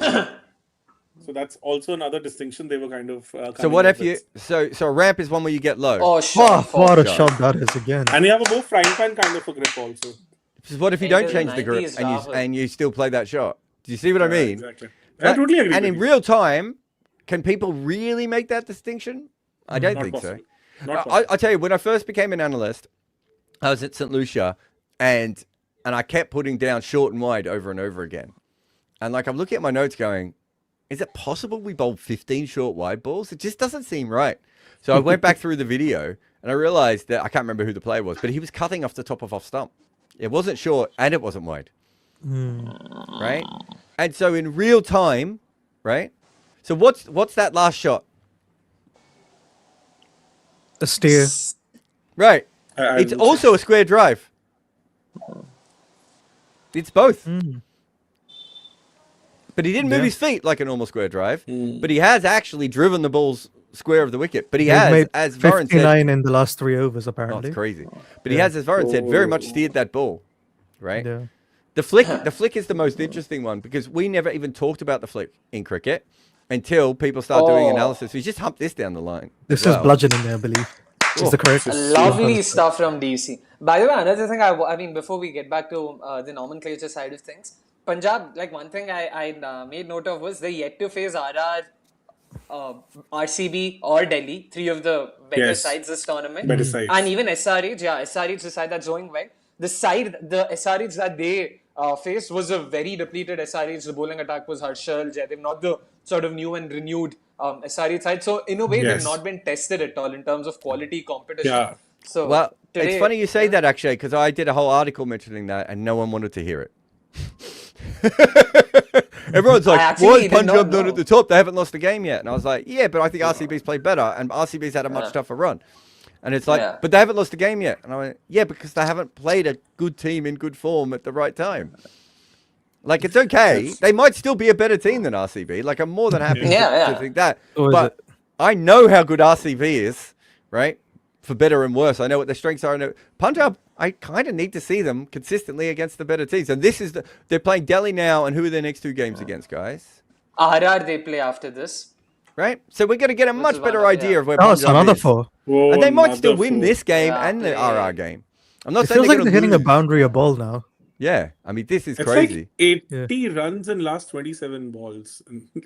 So that's also another distinction they were kind of. So coming what up if you? with. So a ramp is one where you get low. Oh, shot. What a shot. shot that is again. And you have a more frying pan kind of a grip also. So what if you Into don't the change the grip 90s, and Rahul. you still play that shot? Do you see what I mean? Exactly. I totally agree. And with in you. real time, can people really make that distinction? I don't Not think possible. so. Not possible. I'll tell you, when I first became an analyst, I was at St. Lucia, and I kept putting down short and wide over and over again. And like I'm looking at my notes going, is it possible we bowled 15 short wide balls? It just doesn't seem right. So I went back through the video, and I realized that I can't remember who the player was, but he was cutting off the top of off stump. It wasn't short, and it wasn't wide. Right? And so in real time, right? So what's that last shot? A steer. Right. I It's would also a square drive. It's both. But he didn't move his feet like a normal square drive. But he has actually driven the ball's square of the wicket. But he They've has, made as Varun said, 59 in the last 3 overs, oh, apparently. it's crazy. But he has, as Varun said, very much steered that ball. Right? Yeah. The flick is the most interesting one because we never even talked about the flick in cricket until people start doing analysis. We just humped this down the line. This is bludgeoning, I believe. Is the correct? Lovely stuff from DC. By the way, another thing I mean, before we get back to the nomenclature side of things, Punjab, like one thing I made note of was they're yet to face RR, RCB or Delhi, three of the better sides this tournament. Better sides. And even SRH, SRH, the side that's going well. The SRH that they faced was a very depleted SRH. The bowling attack was Harshal, Jaidev, not the sort of new and renewed SRH side. So in a way, they've not been tested at all in terms of quality competition. Yeah. So Well, today, it's funny you say that actually, because I did a whole article mentioning that, and no one wanted to hear it. Everyone's like, actually why is did not Punjab not know. at the top? They haven't lost a game yet. And I was like, yeah, but I think RCB's played better, and RCB's had a much tougher run. And it's like, but they haven't lost a game yet. And I went, yeah, because they haven't played a good team in good form at the right time. Like, it's okay. They might still be a better team than RCB. Like, I'm more than happy to think that. Or is But it- I know how good RCB is, right? For better and worse. I know what their strengths are. I know Punjab, I kind of need to see them consistently against the better teams. And this is they're playing Delhi now, and who are their next 2 games against, guys? RR they play after this. Right? So we're going to get a much is better one of- idea of where Oh, it's Punjab another is. 4. Whoa, And they might still another win 4. this game Yeah, and the play. RR game. I'm not It saying feels they're like going they're to hitting a lose. boundary a ball now. Yeah, I mean, this is It's crazy. like 80 runs in last 27 balls.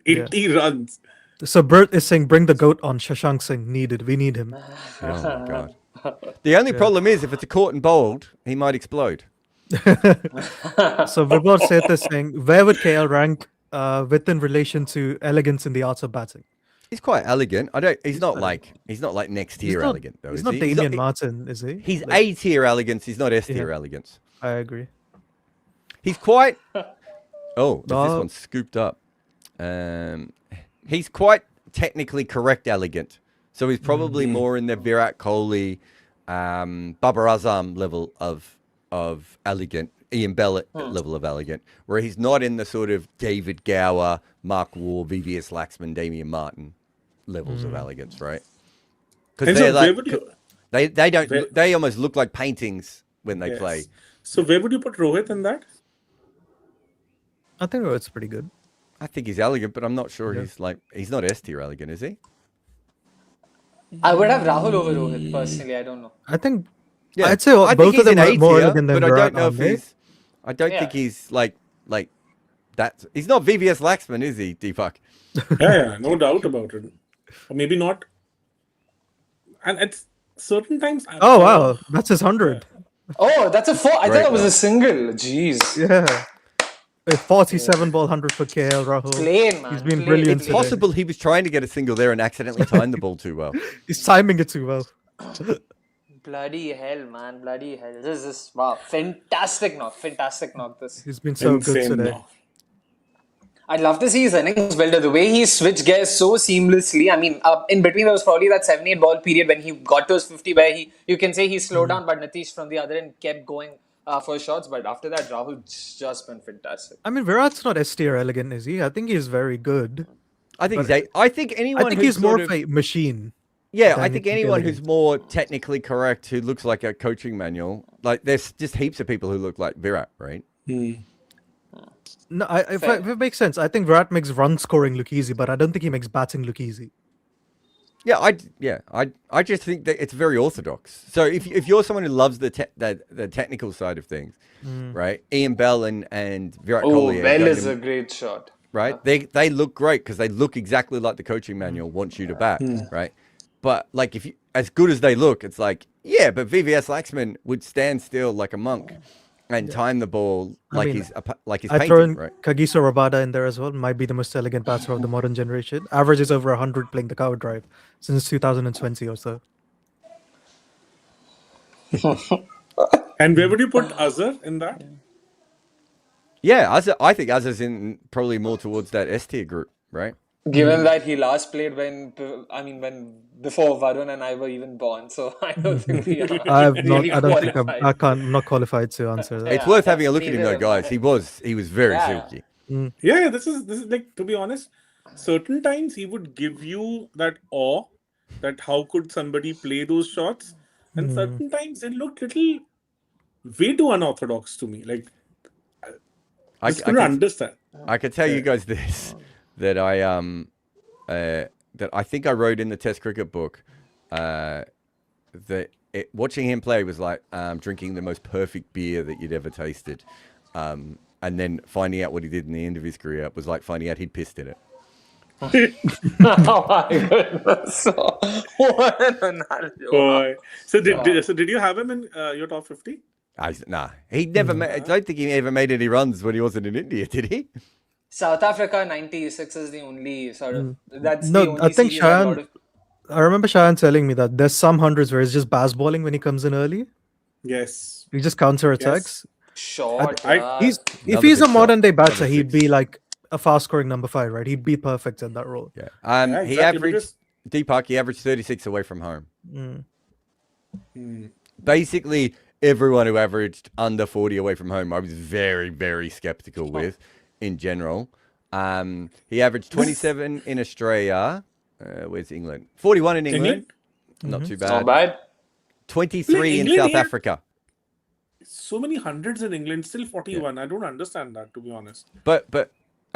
80 runs. So Bert is saying, bring the goat on. Shashank Singh needed. We need him. Oh my god. The only problem is if it's a caught and bowled, he might explode. So Vibhor Seth is saying, where would KL rank within relation to elegance in the arts of batting? He's quite elegant. He's not like next tier elegant though. He's is not he? Damian Martin, is he? He's Like, A tier elegance. He's not S tier elegance. I agree. He's quite. Oh, is this No. one scooped up? He's quite technically correct elegant. So he's probably more in the Virat Kohli, Babar Azam level of elegant, Ian Bell level of elegant, where he's not in the sort of David Gower, Mark Waugh, VVS Laxman, Damian Martin levels of elegance, right? Because And they're so where like would you? they don't they almost look like paintings when they play. So where would you put Rohit in that? I think it's pretty good. I think he's elegant, but I'm not sure he's not S tier elegant, is he? I would have Rahul over Rohit personally. I don't know. I think. Yeah, I'd say I think both he's of them an are A more tier, elegant than but I Virat, don't know if aren't they? he's. I don't think he's like that. He's not VVS Laxman, is he, Deepak? Yeah, no doubt about it. Or maybe not. And at certain times. Oh wow, that's his 100. Oh, that's a 4. I Great thought it was one. a single. Jeez. Yeah. A 47 ball 100 for KL Rahul. Plain, man. He's been plain, brilliant plain. today. Possible he was trying to get a single there and accidentally timed the ball too well. He's timing it too well. Bloody hell, man. Bloody hell. This is wow. Fantastic knock. Fantastic knock. This. He's been so good Insane today. now. I'd love to see his innings builder. The way he switched gears so seamlessly. I mean, in between there was probably that 7-8 ball period when he got to his 50 where you can say he slowed down, but Nitish from the other end kept going for shots. But after that, Rahul's just been fantastic. I mean, Virat's not S tier elegant, is he? I think he's very good. I think I think anyone. I think who's he's more sort of a machine. Yeah, than I think anything anyone elegant. who's more technically correct, who looks like a coaching manual, like there's just heaps of people who look like Virat, right? No, if it makes sense, I think Virat makes run scoring look easy, but I don't think he makes batting look easy. Yeah, I just think that it's very orthodox. So if you're someone who loves the technical side of things, right? Ian Bell and Virat Oh, Kohli, Bell is a great shot. right? They look great because they look exactly like the coaching manual wants you to bat, right? But like if you as good as they look, it's like yeah, but VVS Laxman would stand still like a monk and time the ball like mean, he's I throw in painting, right? Kagiso Rabada in there as well. Might be the most elegant batsman of the modern generation. Averages over 100 playing the cover drive since 2020 or so. And where would you put Azhar in that? Yeah, I think Azhar's in probably more towards that S tier group, right? Given that he last played when before Varun and I were even born, so I don't think we are really qualified. I'm not qualified to answer that. It's worth having a look at him neither though, am I. guys. He was very Yeah. silky. Yeah, this is like, to be honest, certain times he would give you that awe that how could somebody play those shots, and certain times it looked little way too unorthodox to me. Like I just couldn't understand. I could tell you guys this that I think I wrote in the Test cricket book that watching him play was like drinking the most perfect beer that you'd ever tasted, and then finding out what he did in the end of his career was like finding out he'd pissed in it. Oh my goodness! What an analogy! Boy. So did you have him in your top 50? Nah, he never. I don't think he ever made any runs when he wasn't in India, did he? South Africa '96 is the only sort of that's No, the only I think series that a lot Shayan. of I remember Shayan telling me that there's some hundreds where it's just Baz bowling when he comes in early. Yes. He just counter attacks. shot. I- yeah. If Another he's a big shot. modern day batter, Another he'd six. be like a fast scoring number 5, right? He'd be perfect in that role. Yeah. Yeah, He exactly, averaged Deepak. He averaged 36 away from home. Basically, everyone who averaged under 40 away from home, I was very, very skeptical with, in general. He averaged 27 in Australia. Where's England? 41 in England. Not too bad. Not bad. 23 in England South here- Africa. So many hundreds in England, still 41. I don't understand that, to be honest. But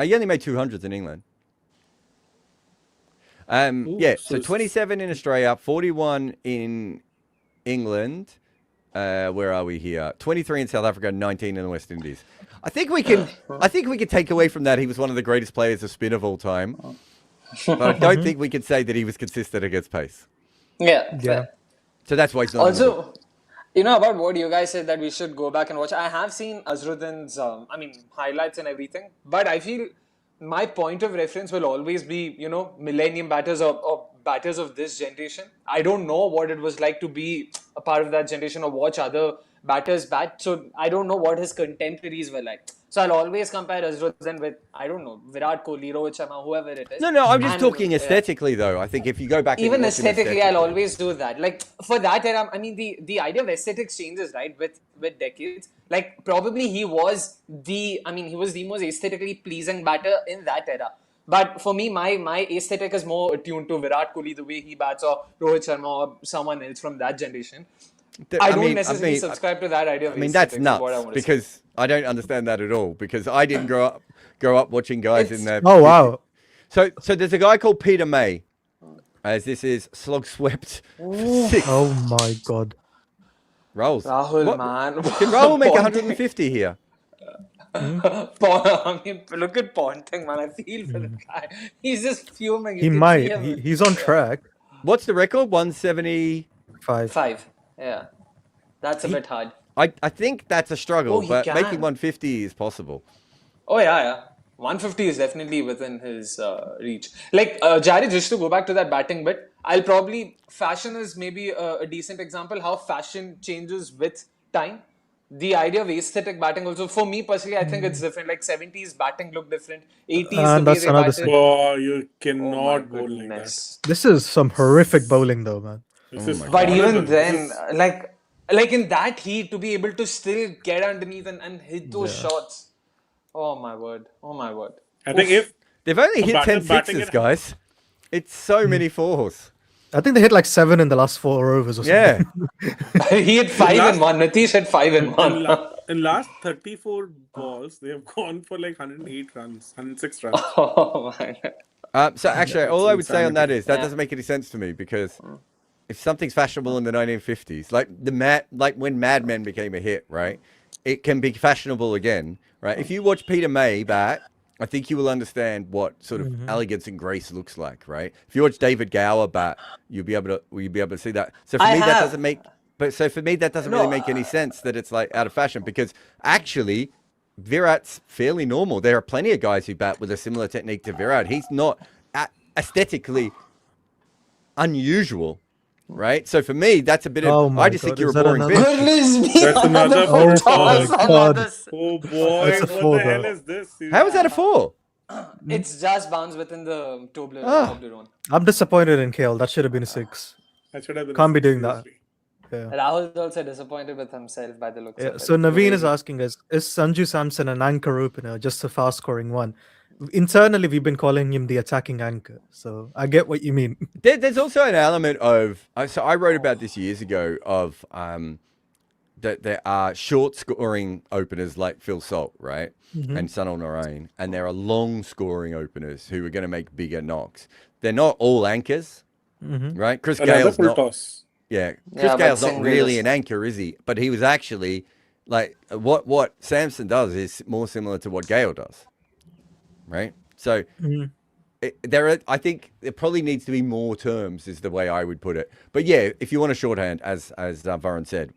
he only made 200s in England. Yeah, so so 27 in Australia, 41 in England. Where are we here? 23 in South Africa, 19 in the West Indies. I think we can take away from that he was one of the greatest players of spin of all time. But I don't think we can say that he was consistent against pace. Yeah. Yeah. So that's why he's not. in the book. Also, about what you guys said that we should go back and watch. I have seen Azharuddin's, highlights and everything. But I feel my point of reference will always be, millennium batters or batters of this generation. I don't know what it was like to be a part of that generation or watch other batters bat. So I don't know what his contemporaries were like. So I'll always compare Azruddin with, I don't know, Virat Kohli, Rohit Sharma, whoever it is. No, I'm just And, talking yeah. aesthetically, though. I think if you go back and Even you watch him aesthetically, I'll always do that. Like for that era, I mean, the idea of aesthetics changes, right? With decades. Like probably he was the most aesthetically pleasing batter in that era. But for me, my aesthetic is more attuned to Virat Kohli, the way he bats, or Rohit Sharma, or someone else from that generation. I don't necessarily subscribe to that idea of that's aesthetics. Is what I nuts want to say. because I don't understand that at all. Because I didn't grow up watching guys in their. Oh wow. So there's a guy called Peter May, as this is slog swept 6. Oh my god. Rolls. Rahul, man. Can Rahul make 150 here? I mean, look at Ponting, man. I feel for the guy. He's just fuming. He might. He's on track. What's the record? 175. 5. Yeah. That's a bit hard. I think that's a struggle, he but can. making 150 is possible. Oh, yeah. 150 is definitely within his reach. Like, Jared, just to go back to that batting bit, I'll probably... Fashion is maybe a decent example, how fashion changes with time. The idea of aesthetic batting also, for me personally, I think it's different. Like 70s batting look different. 80s, And the way that's they another batted. thing. Oh, you Oh my cannot bowl like that. goodness. This is some horrific bowling though, man. This is But horrible. even then, This is- like in that heat, to be able to still get underneath and hit those shots. Oh my word. Oh my word. I think if They've only hit 10 batting sixes, it- guys. It's so many 4s. I think they hit like 7 in the last 4 overs or something. Yeah. He had 5 in 1. Nitish had 5 in 1. in last 34 balls, they have gone for like 108 runs, 106 runs. Oh my god. So actually, all I would say on that insanity. is that doesn't make any sense to me because if something's fashionable in the 1950s, like when Mad Men became a hit, right? It can be fashionable again, right? If you watch Peter May bat, I think you will understand what sort of elegance and grace looks like, right? If you watch David Gower bat, you'll be able to see that. So for I me, that have. doesn't make. But so for me, that doesn't No, really make any sense that it's like out of fashion because actually, Virat's fairly normal. There are plenty of guys who bat with a similar technique to Virat. He's not aesthetically unusual, right? So for me, that's a bit of. Oh my I just think God, you're is a that boring another- bitch. Goodness me. That's another Oh four. my god. Oh boy, That's a what four, the hell though. is this? How is that a 4? It's just bounced within the Toblerone. I'm disappointed in KL. That should have been a 6. That should have been Can't be a doing six, that. Yeah. Rahul's also disappointed with himself by the looks Yeah. of it. So Naveen is asking us, is Sanju Samson an anchor opener, just a fast scoring one? Internally, we've been calling him the attacking anchor. So I get what you mean. There's also an element of. So I wrote about this years ago of that there are short scoring openers like Phil Salt, right, and Sunil Narain, and there are long scoring openers who are going to make bigger knocks. They're not all anchors, right? Chris Another Gale's full not. toss. Yeah, Chris Yeah, but Gale's not Singh really is- an anchor, is he? But he was actually like what Samson does is more similar to what Gale does, right? So I think there probably needs to be more terms, is the way I would put it. But yeah, if you want a shorthand, as Varun said,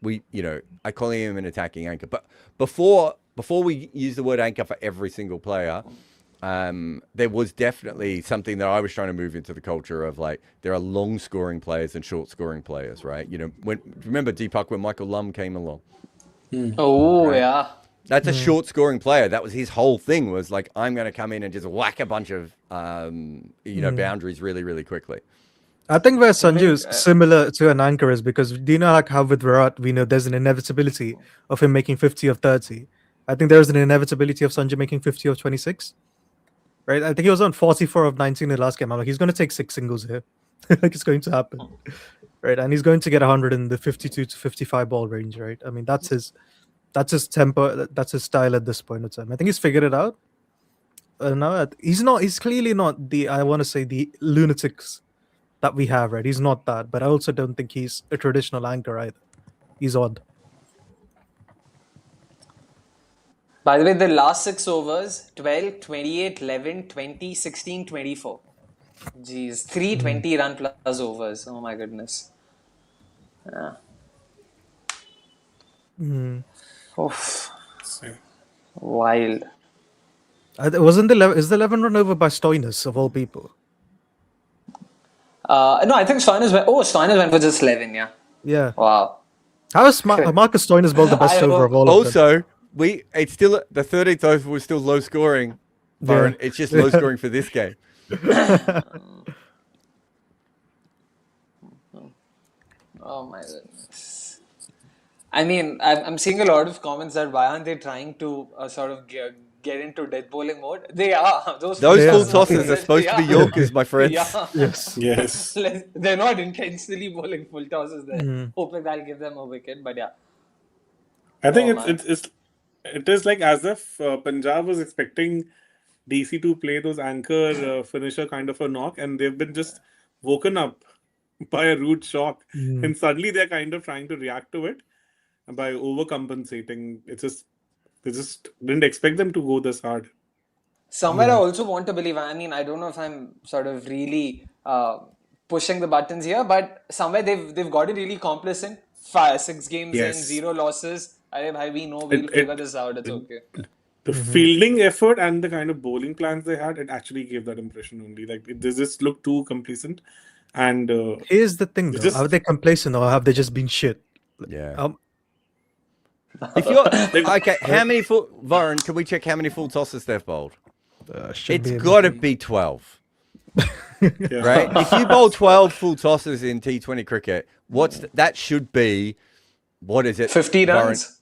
I call him an attacking anchor. But before we use the word anchor for every single player, there was definitely something that I was trying to move into the culture of like there are long scoring players and short scoring players, right? Remember Deepak when Michael Lum came along? Oh, yeah. That's a short scoring player. That was his whole thing, was like, I'm going to come in and just whack a bunch of, boundaries really, really quickly. I think where Sanju is similar to an anchor is because do you know like how with Virat we know there's an inevitability of him making 50 of 30. I think there's an inevitability of Sanju making 50 of 26. Right? I think he was on 44 of 19 in the last game. I'm like, he's going to take 6 singles here. Like it's going to happen. Right? And he's going to get 100 in the 52 to 55 ball range, right? I mean, that's his tempo, that's his style at this point in time. I think he's figured it out. No, he's clearly not I want to say the lunatics that we have, right? He's not that, but I also don't think he's a traditional anchor either. He's odd. By the way, the last 6 overs, 12, 28, 11, 20, 16, 24. Jeez, 320 run plus overs. Oh my goodness. Yeah. Oof. Same. Wild. Wasn't the is the 11 run over by Stoinis of all people? No, I think Stoinis went. Oh, Stoinis went for just 11. Yeah. Yeah. Wow. How is Marcus Stoinis bowled the best I over of hope- all of them? Also, it's still the 13th over was still low scoring. Varun. It's just low scoring for this game. Oh my goodness. I mean, I'm seeing a lot of comments that why aren't they trying to sort of get into death bowling mode? They are. Those Those Yeah. full tosses tosses are supposed to be Yorkers, my friends. Yeah. Yes. Yes. They're not intentionally bowling full tosses there, hoping that'll give them a wicket. But yeah, I think man. it is like as if Punjab was expecting DC to play those anchor finisher kind of a knock, and they've been just woken up by a rude shock, and suddenly they're kind of trying to react to it by overcompensating. It's just they just didn't expect them to go this hard. Somewhere I also want to believe, I mean, I don't know if I'm sort of really pushing the buttons here, but somewhere they've got it really complacent. 6 games in, Yes. 0 losses. We know we'll figure this out. It's okay. The fielding effort and the kind of bowling plans they had, it actually gave that impression only. Like they just looked too complacent. And Here's the thing, though. just- Are they complacent or have they just been shit? Yeah. If you're okay, how many full Varun? Can we check how many full tosses they've bowled? Should It's be got to be 12, yeah. right? If you bowl 12 full tosses in T20 cricket, that should be? What is it? 50 Varun? runs.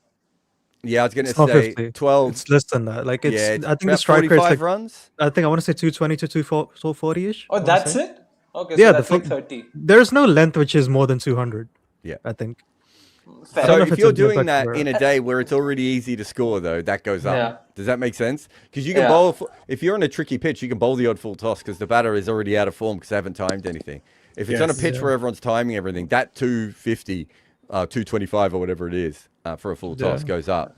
Yeah, I was going to It's not say 50. 12. It's less than that. Like it's, yeah, it's I think the about strike rate's 45 like, runs. I think I want to say 220 to 240 ish. Oh, that's it? Okay, so Yeah, that's the like full- 30. There's no length which is more than 200. Yeah. I think. Fair. So know if if it's you're a doing perfect that word. in a day where it's already easy to score, though, that goes up. Yeah. Does that make sense? Because you can Yeah. bowl if you're on a tricky pitch, you can bowl the odd full toss because the batter is already out of form because they haven't timed anything. If it's on a Yes. pitch where everyone's timing everything, that 250, 225 or whatever it is for a full toss goes up.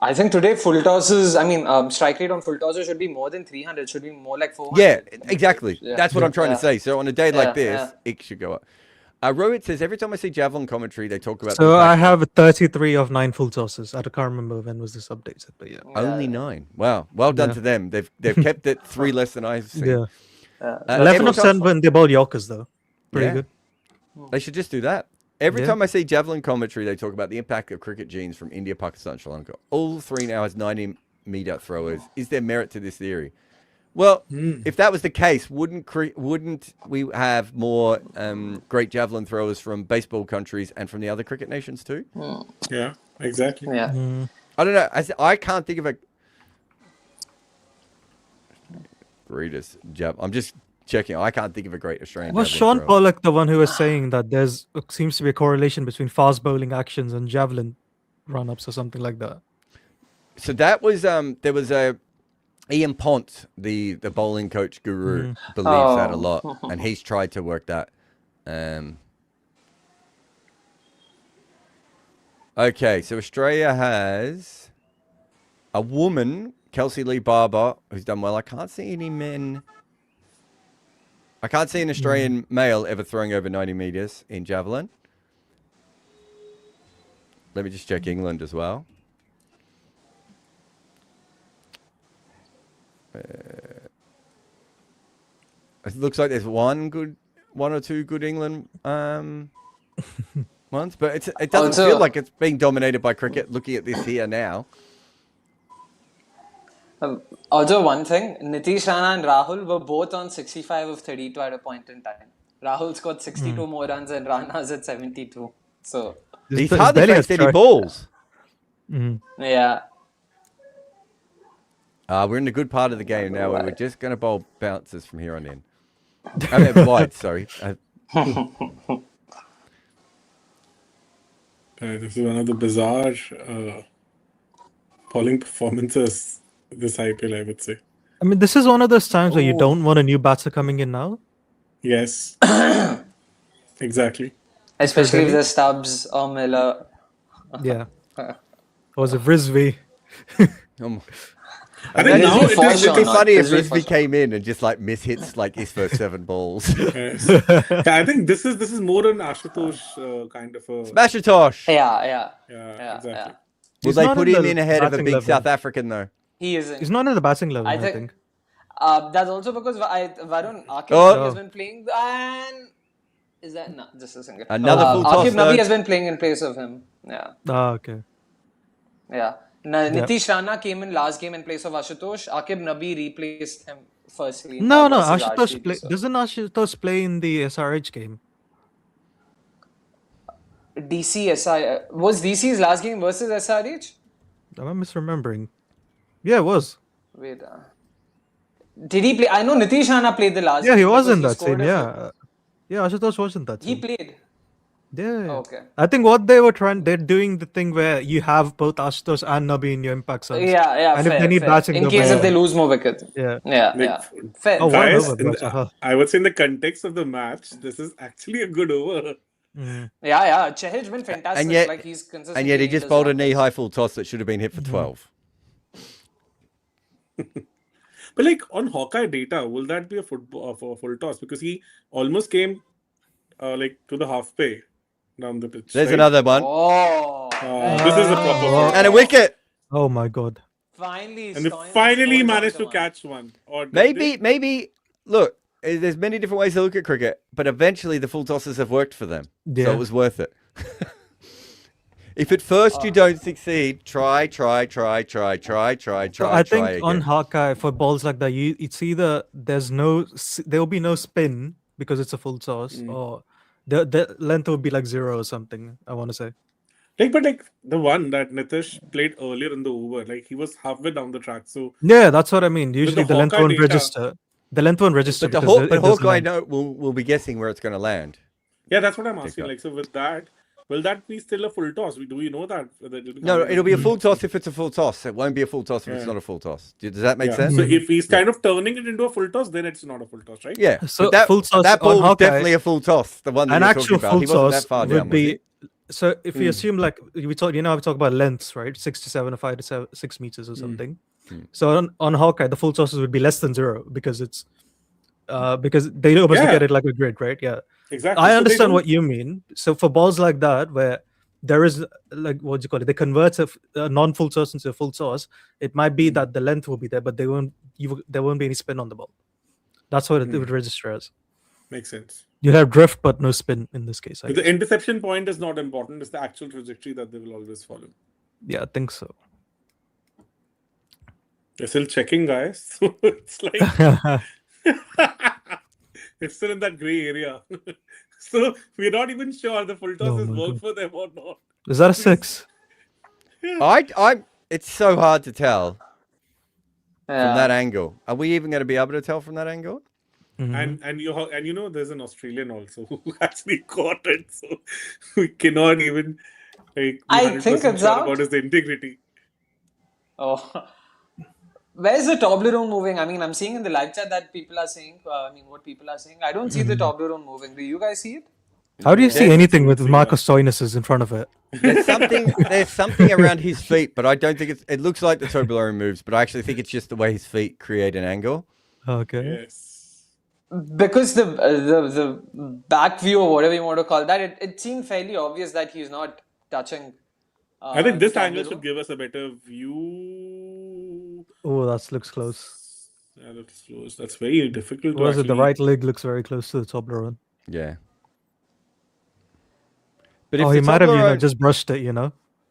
I think today full tosses, I mean, strike rate on full tosses should be more than 300. Should be more like 400. Yeah, exactly. Yeah. That's what I'm trying to say. So on a day like Yeah, this, yeah. it should go up. Rohit says every time I see javelin commentary, they talk about So the I impact- have 33 of 9 full tosses. I can't remember when was this updated, but yeah. only 9. Wow, well done to them. They've kept it 3 less than I've seen. Yeah. Every 11 of time- 10 when they bowl Yorkers, though. Pretty Yeah. good. They should just do that. Every Yeah. time I see javelin commentary, they talk about the impact of cricket genes from India, Pakistan, Sri Lanka. All 3 now has 90-meter throwers. Is there merit to this theory? Well, if that was the case, wouldn't we have more great javelin throwers from baseball countries and from the other cricket nations too? Yeah, exactly. Yeah. I don't know. I can't think of a greatest I'm just checking. I can't think of a great Australian. Was javelin Sean thrower. Pollock the one who was saying that there's seems to be a correlation between fast bowling actions and javelin run-ups or something like that? So that was there was a Ian Pont, the bowling coach guru, believes that a lot, and he's tried to work that. Okay, so Australia has a woman, Kelsey Lee Barber, who's done well. I can't see any men. I can't see an Australian male ever throwing over 90 meters in javelin. Let me just check England as well. It looks like there's one or two good England ones, but it doesn't Also- feel like it's being dominated by cricket. Looking at this here now, Also, one thing, Nitish Rana and Rahul were both on 65 of 32 at a point in time. Rahul scored 62 more runs and Rana's at 72. So, he's His hardly belly faced has any tried- balls. yeah. We're in a good part of the game now where we're just going to bowl bounces from here on in. I mean, wide, sorry. This is one of the bizarre bowling performances this IPL, I would say. I mean, this is one of those times where you don't want a new batter coming in now. Yes. Exactly. Especially if there's Stubbs or Miller. Yeah. Or was it Rizvi? I think Rizvi now it falls is It'd be Sean, funny if Rizvi Rizvi first. came in and just like mishits like his first 7 balls. yes. Yeah, I think this is more an Ashutosh kind of a Mashatosh. Yeah. yeah, exactly. Will He's they not put in him the in ahead of a batting big level. South African though? He isn't. He's not in the batting level, I I think- think. That's also because Varun Akib Oh. Nabi has been playing, and is that no? Just a second. Another full toss, Akib Nabi though. has been playing in place of him. Yeah, Ah, okay. yeah. Nitish Rana came in last game in place of Ashutosh. Akib Nabi replaced him firstly. No, versus Ashutosh RCB, play. so. Doesn't Ashutosh play in the SRH game? Was DC's last game versus SRH? Am I misremembering? Yeah, it was. Wait. Did he play? I know Nitish Rana played the last Yeah, game. he was because in that scored scene. a Yeah, yeah. Ashutosh was in that He scene. played. Yeah. Okay. I think what they were they're doing the thing where you have both Ashutosh and Nabi in your impact subs. Yeah, And fair, if they need fair. batting, In they'll case play if they him. lose more wickets. Yeah. Yeah. Fair. Oh, one Guys, over, gotcha. I would say in the context of the match, this is actually a good over. Yeah. Chehil's been fantastic. And yet- like he's consistent. And yet he just bowled a knee-high full toss that should have been hit for 12. But like on Hawkeye data, will that be a full toss? Because he almost came like to the halfway down the pitch. There's right? another one. Oh. This is a proper full And a toss. wicket. Oh my god. Finally. And they Stoinis finally scored managed to one. catch one. Or did they? Maybe. Look, there's many different ways to look at cricket, but eventually the full tosses have worked for them, so Yeah. it was worth it. If at first you don't succeed, try. I think on again. Hawkeye for balls like that, it's either there will be no spin because it's a full toss, or the length will be like 0 or something. I want to say. But the one that Nitish played earlier in the over, like he was halfway down the track. So Yeah, that's what I mean. Usually the length Hawkeye won't data- register. The length won't register. But because it doesn't Hawkeye land. will be guessing where it's going to land. yeah, that's what I'm asking. up. Like, so with that, will that be still a full toss? Do we know that? No, it'll be a full toss if it's a full toss. It won't be a full toss if it's not a full toss. Does that make sense? So if he's kind of turning it into a full toss, then it's not a full toss, right? Yeah. So but that, full toss that on ball was Hawkeye- definitely a full toss. The one that An you're actual talking about. full He wasn't toss that far would down, was be. he? So if we assume like we talk, we talk about lengths, right? 6 to 7 or 5 to 6 meters or something. So on Hawkeye, the full tosses would be less than 0 because it's because they almost look Yeah. at it like a grid, right? Yeah. Exactly. I So they understand don't- what you mean. So for balls like that, where there is like what do you call it? They convert a non-full toss into a full toss. It might be that the length will be there, but there won't be any spin on the ball. That's what it would register as. Makes sense. You have drift, but no spin in this case. I The guess. interception point is not important. It's the actual trajectory that they will always follow. Yeah, I think so. They're still checking, guys. So it's like it's still in that gray area. So we're not even sure the full tosses my work God. for them or not. Is that a 6? It's so hard to tell from Yeah. that angle. Are we even going to be able to tell from that angle? And you know there's an Australian also who actually caught it, so we cannot even be I 100% think it's sure out. about his integrity. Oh. Where's the Toblerone moving? I mean, I'm seeing in the live chat that people are saying, what people are saying. I don't see the Toblerone moving. Do you guys see it? How do you see Yeah, anything with yeah. Marcus Stoinis in front of it? There's something around his feet, but I don't think it looks like the Toblerone moves, but I actually think it's just the way his feet create an angle. Okay. Yes. Because the back view or whatever you want to call that, it seemed fairly obvious that he's not touching. I think this the angle Toblerone. should give us a better view. Oh, that looks close. Yeah, that's close. That's very difficult. to Was it the actually- right leg looks very close to the Toblerone? Yeah. But if Oh, the he might have Toblerone- just brushed it,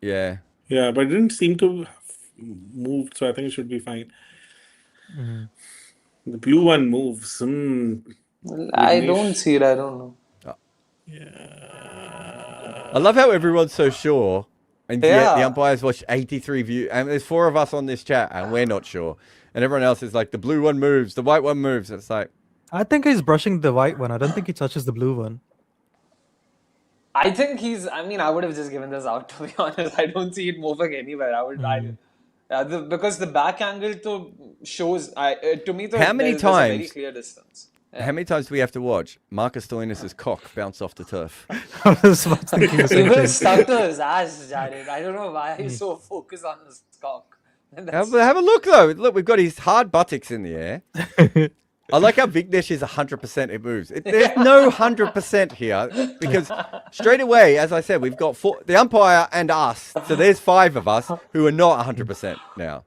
Yeah. Yeah, but it didn't seem to have moved, so I think it should be fine. The blue one moves. I don't see it. I don't know. I love how everyone's so sure, and yet the Yeah. umpires watch 83 views, and there's 4 of us on this chat, and we're not sure, and everyone else is like, the blue one moves, the white one moves. It's like, I think he's brushing the white one. I don't think he touches the blue one. I think I would have just given this out, to be honest. I don't see it moving anywhere. Because the back angle shows, to me, How many there's a very times- clear distance. how many times do we have to watch Marcus Stoinis' cock bounce off the turf? I was thinking the He same was thing. stuck to his ass, Jared. I don't know why he's so focused on his cock. Have a look, though. Look, we've got his hard buttocks in the air. I like how Vignesh is 100% it moves. There's no 100% here because straight away, as I said, we've got 4, the umpire and us. So there's 5 of us who are not 100% now.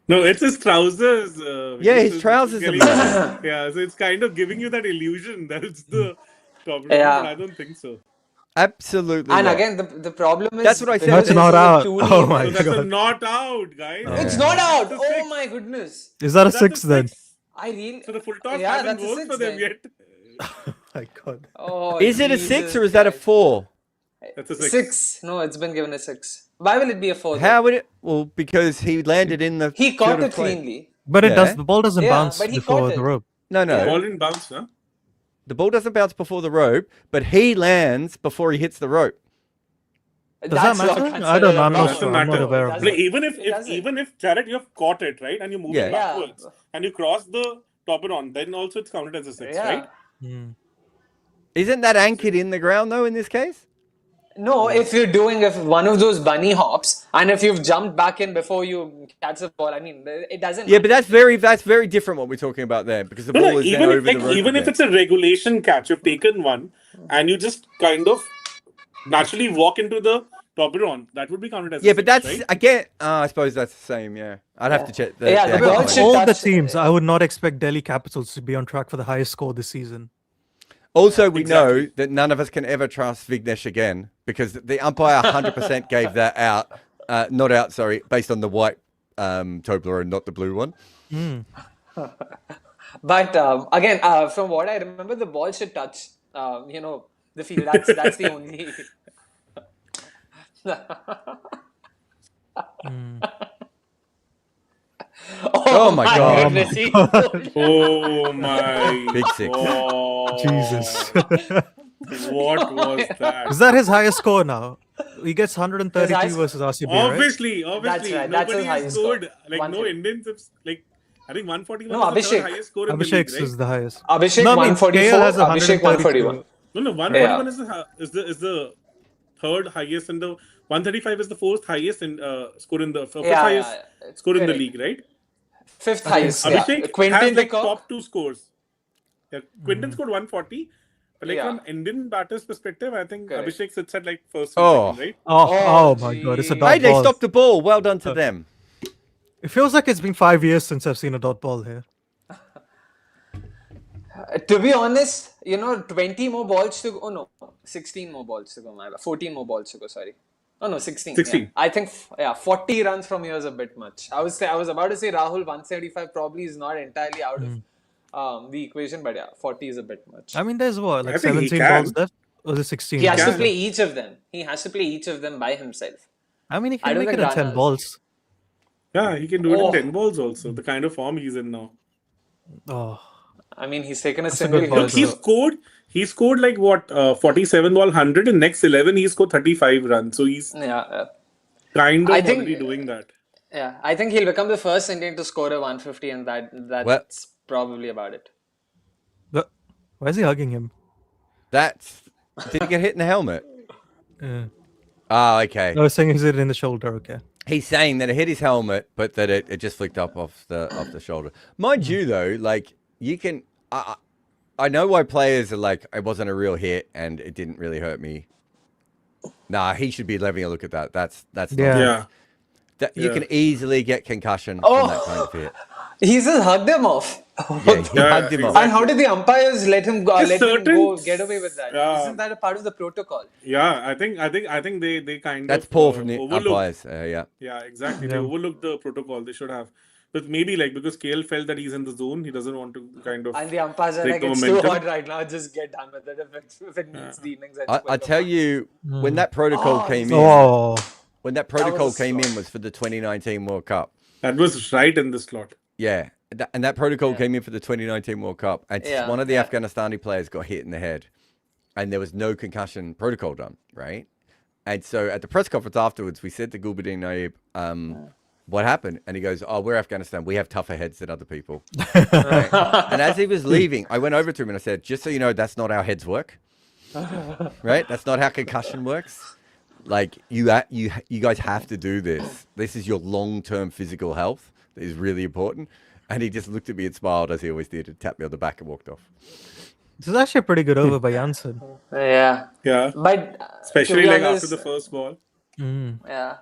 No, it's his trousers. Yeah, which his is trousers are getting- mad. Yeah, so it's kind of giving you that illusion that it's the Toblerone, Yeah. but I don't think so. Absolutely And not. again, the problem is That's what I said. That's because not this is a out. 2 Oh lead- my So that's a God. not out, guys. It's Yeah. not out. That's a Oh six. my goodness. Is that a That's 6 then? six. I really. So the full toss Yeah, hasn't that's a worked 6 for them then. yet. My God. Oh, Is it a 6 Jesus or is that a Christ. 4? That's a six. 6. No, it's been given a 6. Why will it be a 4? How would it? Well, because he landed in the. He caught field of it play. cleanly. But it Yeah. does. The ball doesn't Yeah, bounce but he before caught the it. rope. No, The ball no. didn't bounce, huh? The ball doesn't bounce before the rope, but he lands before he hits the rope. Does that matter? considered I don't know. a I'm No, not foul. doesn't sure. I'm not matter. aware of Doesn't- that. Like, even It doesn't. if Jared, you've caught it, right, and you move Yeah. it backwards, and you cross the Toblerone, then also it's counted as a 6, Yeah. right? Isn't that anchored in the ground though? In this case, No, if one of those bunny hops, and if you've jumped back in before you catch the ball, I mean, it doesn't. yeah, but that's very different what we're talking about there because the No, ball no, is then even over if the rope. even if again. it's a regulation catch, you've taken one, and you just kind of naturally walk into the Toblerone, that would be counted as a Yeah, but 6, that's right? again. I suppose that's the same. Yeah, I'd have to check. Yeah, the actual ball point. should All the touch- teams, I would not expect Delhi Capitals to be on track for the highest score this season. Also, we know Exactly. that none of us can ever trust Vignesh again because the umpire 100% gave that out, not out, sorry, based on the white Toblerone, not the blue one. But again, from what I remember, the ball should touch, the field. That's the only. Oh my God. goodness, he- Oh my Big 6. God. Jesus. What was that? Is that his highest score now? He gets 132 highest- versus RCB, right? Obviously, That's right, that's nobody his has highest scored. score. Like, no 130. Indians have, like, I think 141 No, is the third Abhishek. highest score in the Abhishek's league, right? is the highest. Abhishek No, I mean, 144, KL has Abhishek 141. 132. No, 141 is the third highest, and the 135 is the fourth highest in score in the fifth highest it's score in the correct. league, right? Fifth highest. Abhishek Yeah. Quentin has like Peacock. top 2 scores. Yeah, Quinton scored 140, but like Yeah. from Indian batters' perspective, I think Correct. Abhishek sits at like first Oh. or second, right? Oh my God, it's a gee. dot Hey, they ball. stopped the ball. Well done to them. It feels like it's been 5 years since I've seen a dot ball here. To be honest, 20 more balls to go. Oh no, 16 more balls to go. My bad. 14 more balls to go. Sorry. Oh no, 16. 16. Yeah. I think 40 runs from here is a bit much. I was about to say Rahul 175 probably is not entirely out of the equation, but yeah, 40 is a bit much. I mean, there's what, like I think he 17 can. balls left? Or is it 16? He has to can. play each of them. He has to play each of them by himself. I mean, he I can don't make it think in 10 Rana- balls. Yeah, he can do it Oh. in 10 balls also. The kind of form he's in now. Oh, I mean, he's taken a a single good hit. ball. Look, he scored like what 47 ball 100 in next 11 he scored 35 runs, so he's Yeah, kind of I think- already doing that. yeah. I think he'll become the first Indian to score a 150, and that's probably about it. why is he hugging him? That's. Did he get hit in the helmet? Yeah. Oh, okay. I was saying he's hit in the shoulder. Okay. He's saying that it hit his helmet, but that it just flicked up off the shoulder. Mind you, though, like you can, I know why players are like, it wasn't a real hit and it didn't really hurt me. Nah, he should be having a look at that. That's not, Yeah. Yeah. You Yeah. can easily get concussion Oh. from that kind of hit. He just hugged him off. Yeah, he Yeah, hugged him off. And how did the umpires let him go? There's Let him certain- go get away with that? Yeah. not that a part of the protocol? Yeah, I think they kind That's of poor from the overlooked. umpires. Yeah. Yeah, exactly. They Yeah. overlooked the protocol. They should have. But maybe like because KL felt that he's in the zone, he doesn't want to kind of. And the umpires are break like, the it's too momentum. hot right now. Just get done with it. If it means the innings, I tell you, when that protocol came in, Oh, when that protocol was a came in slot. was for the 2019 World Cup. That was right in the slot. Yeah. And that protocol came in for the 2019 World Cup. And Yeah, one of the yeah. Afghanistani players got hit in the head. And there was no concussion protocol done, right? And so at the press conference afterwards, we said to Gulbuddin Naib, what happened? And he goes, oh, we're Afghanistan. We have tougher heads than other people. Right? And as he was leaving, I went over to him and I said, just so you know, that's not how heads work. Right? That's not how concussion works. Like, you guys have to do this. This is your long-term physical health that is really important. And he just looked at me and smiled, as he always did, and tapped me on the back and walked off. this is actually a pretty good over by Janssen. Yeah. Yeah. But Especially to be like honest, after the first ball. yeah.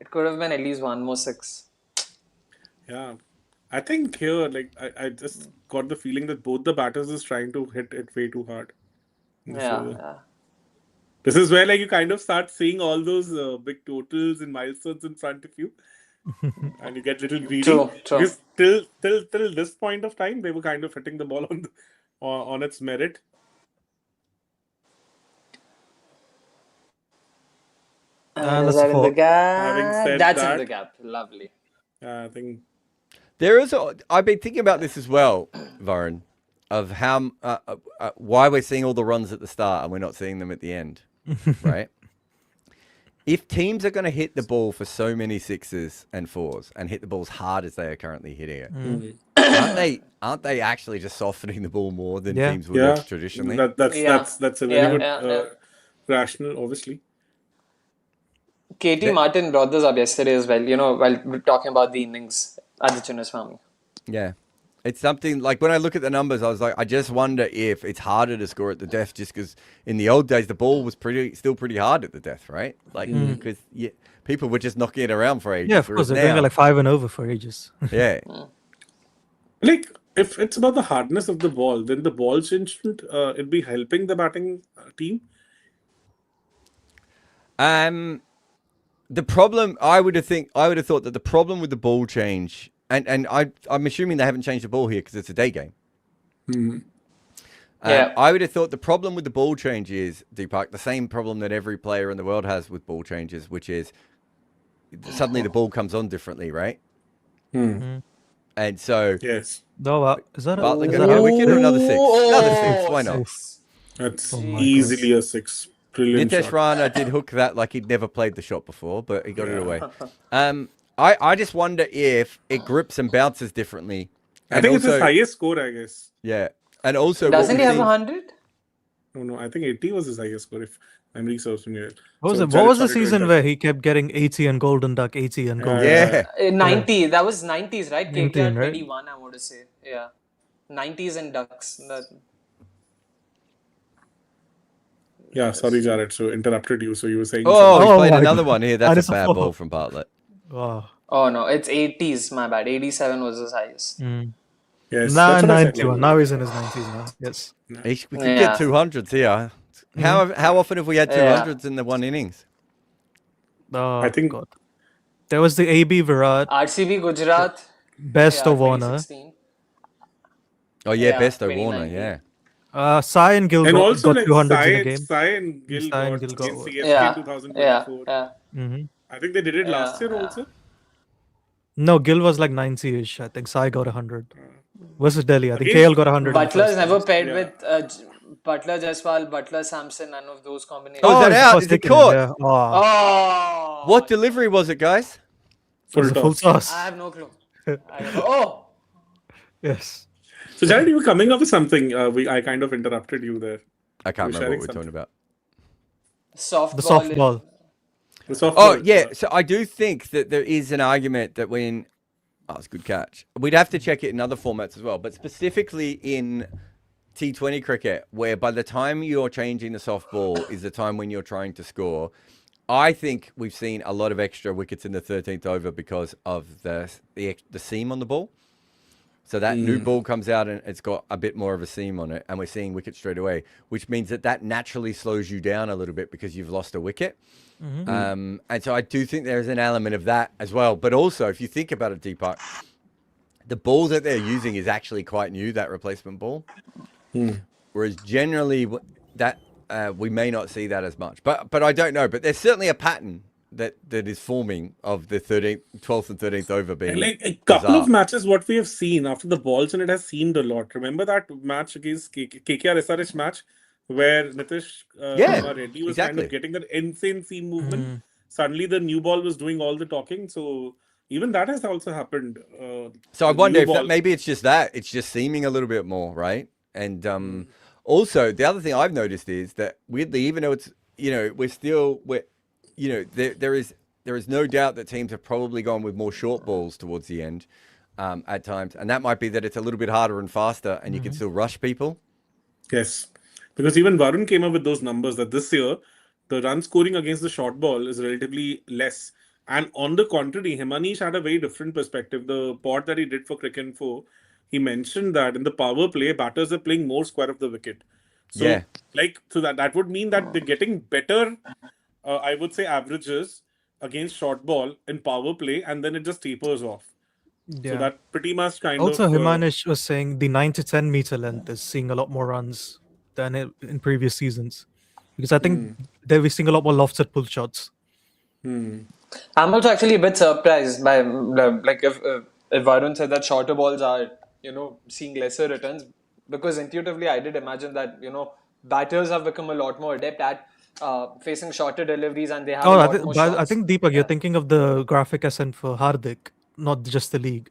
It could have been at least one more 6. Yeah. I think here, like, I just got the feeling that both the batters is trying to hit it way too hard. Yeah. This is where, like, you kind of start seeing all those big totals and milestones in front of you, and you get a little greedy. True. Because till this point of time, they were kind of hitting the ball on its merit. And is that's that a in the four. gap? Having said That's that- in the gap. Lovely. I think There is. I've been thinking about this as well, Varun, of how why we're seeing all the runs at the start and we're not seeing them at the end, right? If teams are going to hit the ball for so many 6s and 4s and hit the ball as hard as they are currently hitting it, aren't they actually just softening the ball more than teams would have traditionally? That's a very good rational, obviously. KT Martin brought this up yesterday as well, while we're talking about the innings at the Chinnaswamy. Yeah. It's something like when I look at the numbers, I was like, I just wonder if it's harder to score at the death just because in the old days, the ball was still pretty hard at the death, right? Like, because people were just knocking it around for ages. Yeah, of course. They're going like 5 and over for ages. Yeah. Like, if it's about the hardness of the ball, then the ball change shouldn't it be helping the batting team? The problem, I would have thought that the problem with the ball change, and I'm assuming they haven't changed the ball here because it's a day game. I would have thought the problem with the ball change is, Deepak, the same problem that every player in the world has with ball changes, which is suddenly the ball comes on differently, right? And so, Yes, No, is that Bartlett going to get a wicket or another 6? Another 6, why not? that's my easily a 6. Brilliant Nitesh shot. Rana did hook that like he'd never played the shot before, but he got it away. I just wonder if it grips and bounces differently. I think it's his highest score, I guess. Yeah. And also, Doesn't he have 100? No, I think 80 was his highest score, if memory serves me right. What So was the sorry to season interrupt. where he kept getting 80 and Golden Duck, 80 and Golden Duck? Yeah. 90. That was 90s, right? 19, KKR right? 21, I want to say. Yeah. 90s and Ducks. Yeah, sorry, Jared. So interrupted you. So you were saying Oh, something. he's played my another God. one here. And That's it's a a bad four. ball from Bartlett. Wow. Oh, no. It's 80s. My bad. 87 was his highest. Yes, Now that's what I said. 91. Now he's in his 90s now. Yes. We could Yeah. get 200s here. How often have we had 200s in the one innings? Oh, I think- God. There was the AB Virat, RCB Gujarat. best yeah, of Warner. 2016. Oh, yeah, Yeah, best of Warner, 2019. yeah. Sai and Gill And got, also, got like, 200s in a game. Sai and Gill Sai and got Gill got against what? CSK Yeah. in 2024. Yeah. I think they did it last year Yeah. also. No, Gill was like 90-ish. I think Sai got 100. Versus Delhi. I think Again, KL got 100. in the Butler's first never innings. paired Yeah. with Butler Jaiswal, Butler Sampson, none of those combinations. Oh, is that it's out? first Is it taken, caught? yeah. Oh, Oh! What delivery was it, guys? it was a full toss. I have no clue. Oh! Yes. So, Jared, you were coming up with something. I kind of interrupted you there. I can't We're remember what we're sharing talking about. Softball. The softball. The softball, Oh, yeah. So I do think that there is an argument that when... Oh, it's a good catch. We'd have to check it in other formats as well, but specifically in T20 cricket, where by the time you're changing the softball is the time when you're trying to score, I think we've seen a lot of extra wickets in the 13th over because of the seam on the ball. So that new ball comes out and it's got a bit more of a seam on it, and we're seeing wickets straight away, which means that naturally slows you down a little bit because you've lost a wicket. And so I do think there's an element of that as well. But also, if you think about it, Deepak, the ball that they're using is actually quite new, that replacement ball. Whereas generally that we may not see that as much. But I don't know. But there's certainly a pattern that is forming of the 12th and 13th over being like a couple bizarre. of matches, what we have seen after the balls, and it has seemed a lot. Remember that match against KKR SRH match where Nitish Kumar Reddy was kind exactly. of getting that insane seam movement. Suddenly the new ball was doing all the talking. So even that has also happened. So I the wonder new if ball- that maybe it's just that. It's just seeming a little bit more, right? And also, the other thing I've noticed is that weirdly, even though it's, there is no doubt that teams have probably gone with more short balls towards the end at times. And that might be that it's a little bit harder and faster and you can still rush people. Yes. Because even Varun came up with those numbers that this year, the run scoring against the short ball is relatively less And on the contrary, Himanish had a very different perspective. The pod that he did for Cricket Info, he mentioned that in the power play, batters are playing more square of the wicket. So, Yeah. so that would mean that they're getting better, I would say, averages against short ball in power play, and then it just tapers off. So Yeah. that pretty much kind Also, of. Himanish was saying the 9 to 10 meter length is seeing a lot more runs than in previous seasons. Because I think they're seeing a lot more lofted pull shots. I'm also actually a bit surprised by like if Varun said that shorter balls are seeing lesser returns, because intuitively I did imagine that batters have become a lot more adept at facing shorter deliveries, and they have a Oh, lot more shots. I think Deepak, you're thinking of the graphic I sent for Hardik, not just the league.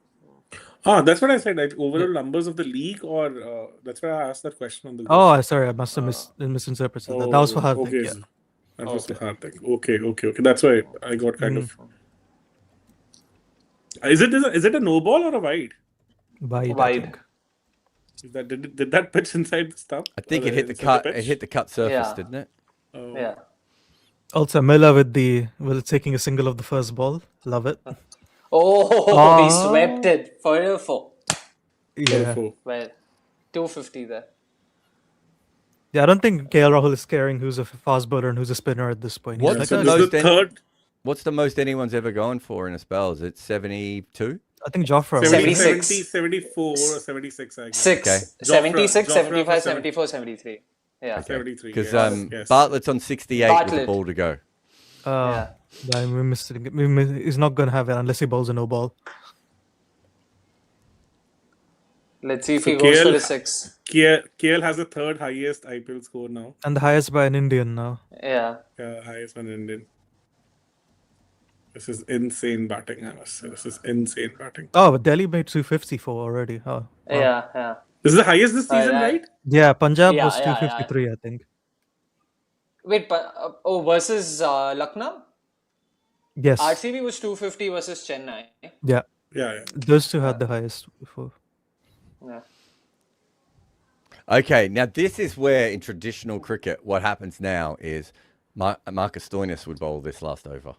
That's what I said. Like overall numbers of the league, or that's why I asked that question on the. Oh, sorry, I must have misinterpreted that. That was for Hardik. Okay. Yeah. That was for Hardik. Okay. That's why I got kind of. Is it a no ball or a wide? Wide. Wide. Did that pitch inside the stump? I think Or it hit the inside cut. pitch? It hit the cut surface, Yeah. didn't it? Yeah. Also, Miller with taking a single of the first ball. Love it. Oh, he swept it. 4-4. Yeah. Well, 250 there. Yeah, I don't think KL Rahul is caring who's a fast bowler and who's a spinner at this point. He's What's like, the "Oh, This is most the third. What's the most anyone's ever gone for in a spell? Is it 72? I think Jofra. 76. 74 or 76, I guess. 6. Okay. 76, Jofra 75, for 74, 73. Yeah. 73. Because yes. Bartlett's on 68 with a Bartlett. ball to go. Yeah. We missed it. He's not going to have it unless he bowls a no ball. Let's see if So he goes for KL the 6. KL has the third highest IPL score now. And the highest by an Indian now. Yeah. Highest one in Indian. This is insane batting, I must say. This is insane batting. Oh, but Delhi made 254 already. Oh, wow. Yeah. This is the highest this season, right? Yeah, Punjab Yeah, was yeah, 253, I think. Wait, but versus Lucknow? Yes. RCB was 250 versus Chennai. Yeah. Yeah. Those two had the highest before. Yeah. Okay, now this is where in traditional cricket, what happens now is Marcus Stoinis would bowl this last over.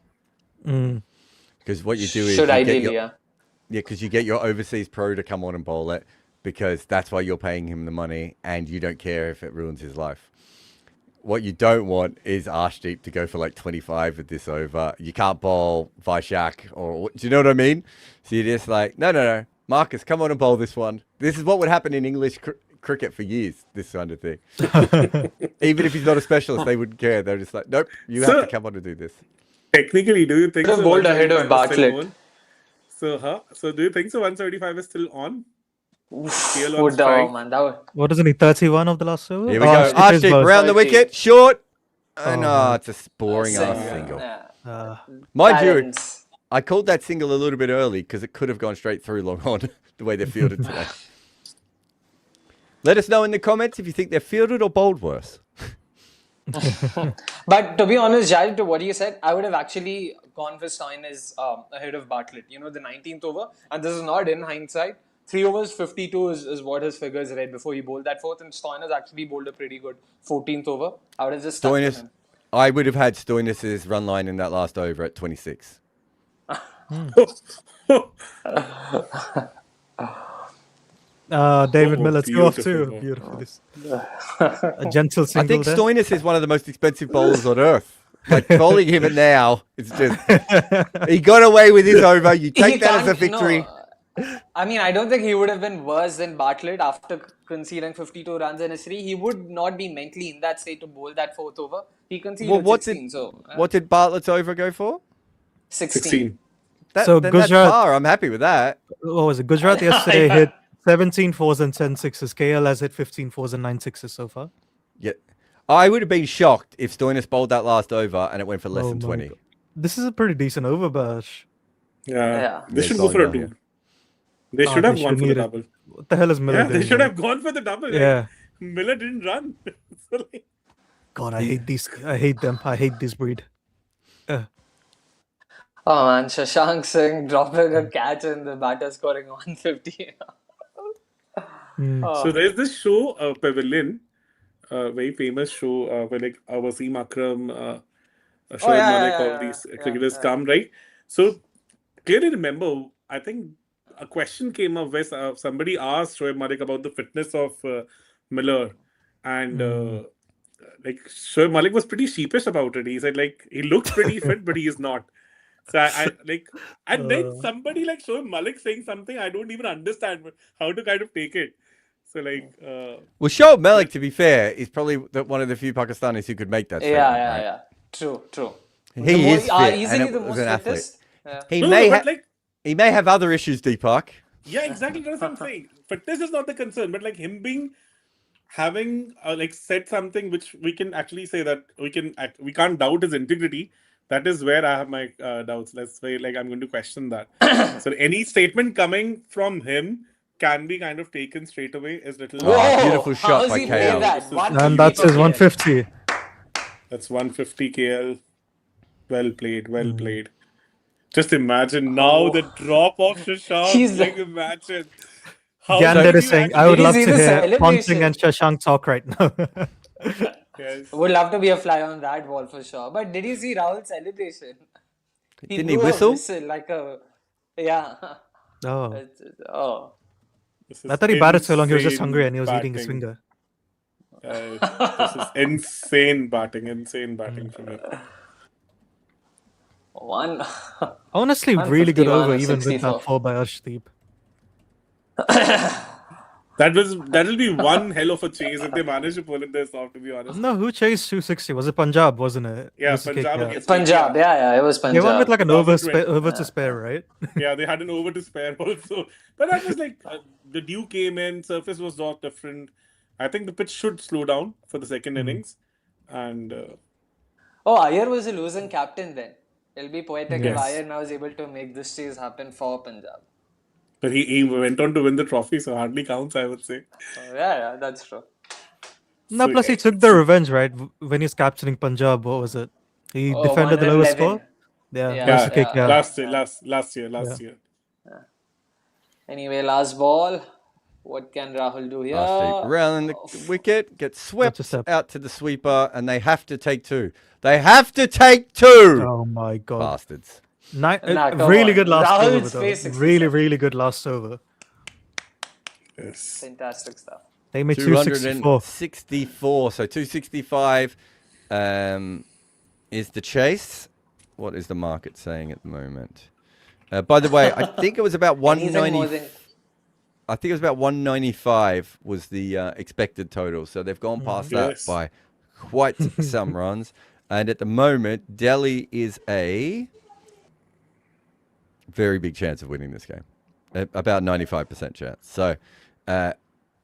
Because what you do is Should you ideally, get yeah. because you get your overseas pro to come on and bowl it, because that's why you're paying him the money and you don't care if it ruins his life. What you don't want is Arshdeep to go for like 25 with this over. You can't bowl Vaishak, or do you know what I mean? So you're just like, no, Marcus, come on and bowl this one. This is what would happen in English cricket for years, this kind of thing. Even if he's not a specialist, they wouldn't care. They're just like, nope, you have to come on and do this. Technically, do you think Could have bowled ahead of 175 is still Bartlett. on? So do you think so 175 is still on? KL on Good strike? man. That was... What isn't he? 31 of the last over? Here we go. it is Arshdeep both. around the 30. wicket, short. And no. it's a boring ass single. Yeah. Mind you, Balance. I called that single a little bit early because it could have gone straight through long on the way they're fielded today. Let us know in the comments if you think they're fielded or bowled worse. But to be honest, Jared, to what you said, I would have actually gone for Stoinis ahead of Bartlett. The 19th over. And this is not in hindsight. 3 overs, 52 is what his figures read before he bowled that fourth. And Stoinis actually bowled a pretty good 14th over. I would have just stuck with Stoinis, him. I would have had Stoinis' run line in that last over at 26. David Oh, Miller, 2 off 2. beautiful. Beautiful. A gentle I single think there. Stoinis is one of the most expensive bowlers on earth. Like, bowling him at now, it's just... He got away with his over. You take that as a victory. I mean, I don't think he would have been worse than Bartlett after conceding 52 runs in his 3. He would not be mentally in that state to bowl that fourth over. He conceded Well, 16, so... what did Bartlett's over go for? 16. So Then Gujarat- that's par. I'm happy with that. What was it? Gujarat yesterday hit 17 fours and 10 sixes. KL has hit 15 fours and 9 sixes so far. Yeah, I would have been shocked if Stoinis bowled that last over and it went for less than my 20. God. This is a pretty decent over, Bash. Yeah. They Yeah, should it's go for a going 2. down, They should they have gone should for the need it. double. What the hell is Miller Yeah, doing? they should here? have gone for the double. Like, Yeah. Miller didn't run. So, like, God, I hate these. I hate them. I hate this breed. Oh man, Shashank Singh dropping a catch and the batter scoring 150. So there's this show, Pavilion, very famous show where like Wasim Akram, Shoaib Malik, all these cricketers come, right? So clearly remember, I think a question came up where somebody asked Shoaib Malik about the fitness of Miller, and like Shoaib Malik was pretty sheepish about it. He said like he looks pretty fit, but he is not. So I like, and then somebody like Shoaib Malik saying something I don't even understand how to kind of take it. So like, well, Shoaib Malik, to be fair, is probably one of the few Pakistanis who could make that statement. Yeah. Right? Yeah. True. He is fit, easily and the was most an athlete. fittest. Yeah. He may have other issues, Deepak. Yeah, exactly. That's what I'm saying. Fitness is not the concern, but like him having like said something which we can actually say that we can't doubt his integrity. That is where I have my doubts. That's why like I'm going to question that. So any statement coming from him can be kind of taken straight away as little. Whoa, beautiful shot by he play KL. that? And that's his 150. That's 150 KL. Well played. Just imagine now the drop of Shashank. Like imagine. Gander is saying, I would love to see the hear celebration? Ponting and Shashank talk right now. Yes. Would love to be a fly on that wall for sure. But did you see Rahul's celebration? Didn't he blew a whistle? like a Oh. This I thought he batted so long he was just insane hungry and he was eating his batting. finger. This is insane batting from him. Honestly, 150, really good over, even with 164. that 4 by Arshdeep. That'll be one hell of a chase if they manage to pull it this off, to be honest. No, who chased 260? Was it Punjab, wasn't it? Yeah, Versus Punjab KKR. against Punjab, yeah, it was Punjab. They won with like an over 2020. to spare, right? Yeah, they had an over to spare also. But that was like the dew came in, surface was not different. I think the pitch should slow down for the second innings. And Iyer was a losing captain then. It'll be poetic if Yes. Iyer now is able to make this chase happen for Punjab. but he went on to win the trophy, so hardly counts, I would say. Yeah, that's true. No, So, plus he took the revenge, right? When he's captaining Punjab, what was it? He defended the lowest 111. score. Yeah, Yeah, versus yeah. KKR. Last year. Anyway, last ball. What can Rahul do here? Around the wicket, gets swept That's a step. out to the sweeper, and they have to take two. They have to take two! Oh my god. Bastards. Nah, come Really on. good last Rahul's over, face though. 67. Really good last over. Yes. Fantastic stuff. They made 264. 264. So 265 is the chase. What is the market saying at the moment? By the way, I think it was about Anything more 190. than- I think it was about 195 was the expected total. So they've gone past Yes. that by quite some runs. And at the moment, Delhi is a very big chance of winning this game. About 95% chance. So,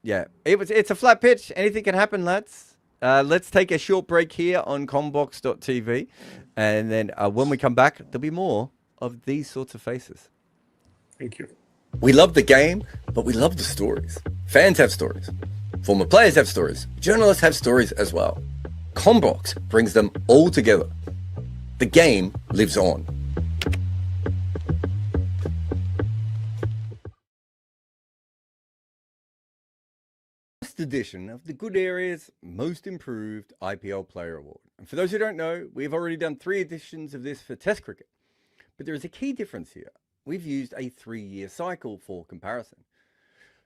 yeah, it's a flat pitch. Anything can happen, lads. Let's take a short break here on combox.tv. And then when we come back, there'll be more of these sorts of faces. Thank you. We love the game, but we love the stories. Fans have stories. Former players have stories. Journalists have stories as well. Combox brings them all together. The game lives on. First edition of the Good Areas Most Improved IPL Player Award. And for those who don't know, we've already done 3 editions of this for Test cricket. But there is a key difference here. We've used a 3-year cycle for comparison.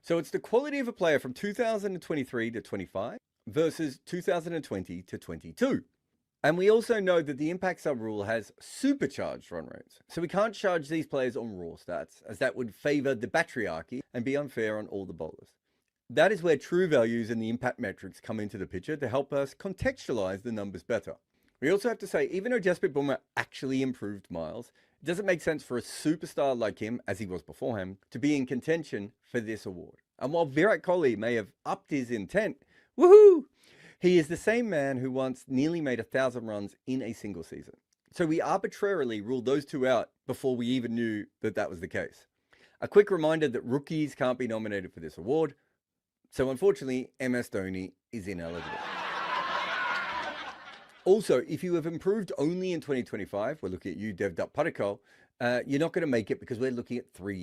So it's the quality of a player from 2023 to 25 versus 2020 to 22. And we also know that the impact sub rule has supercharged run rates. So we can't charge these players on raw stats, as that would favour the patriarchy and be unfair on all the bowlers. That is where true values and the impact metrics come into the picture to help us contextualise the numbers better. We also have to say, even though Jasprit Bumrah actually improved miles, it doesn't make sense for a superstar like him, as he was beforehand, to be in contention for this award. And while Virat Kohli may have upped his intent, woohoo! He is the same man who once nearly made 1,000 runs in a single season. So we arbitrarily ruled those two out before we even knew that that was the case. A quick reminder that rookies can't be nominated for this award. So unfortunately, MS Dhoni is ineligible. Also, if you have improved only in 2025, we're looking at you, Devdutt Padikal, you're not going to make it because we're looking at 3 years.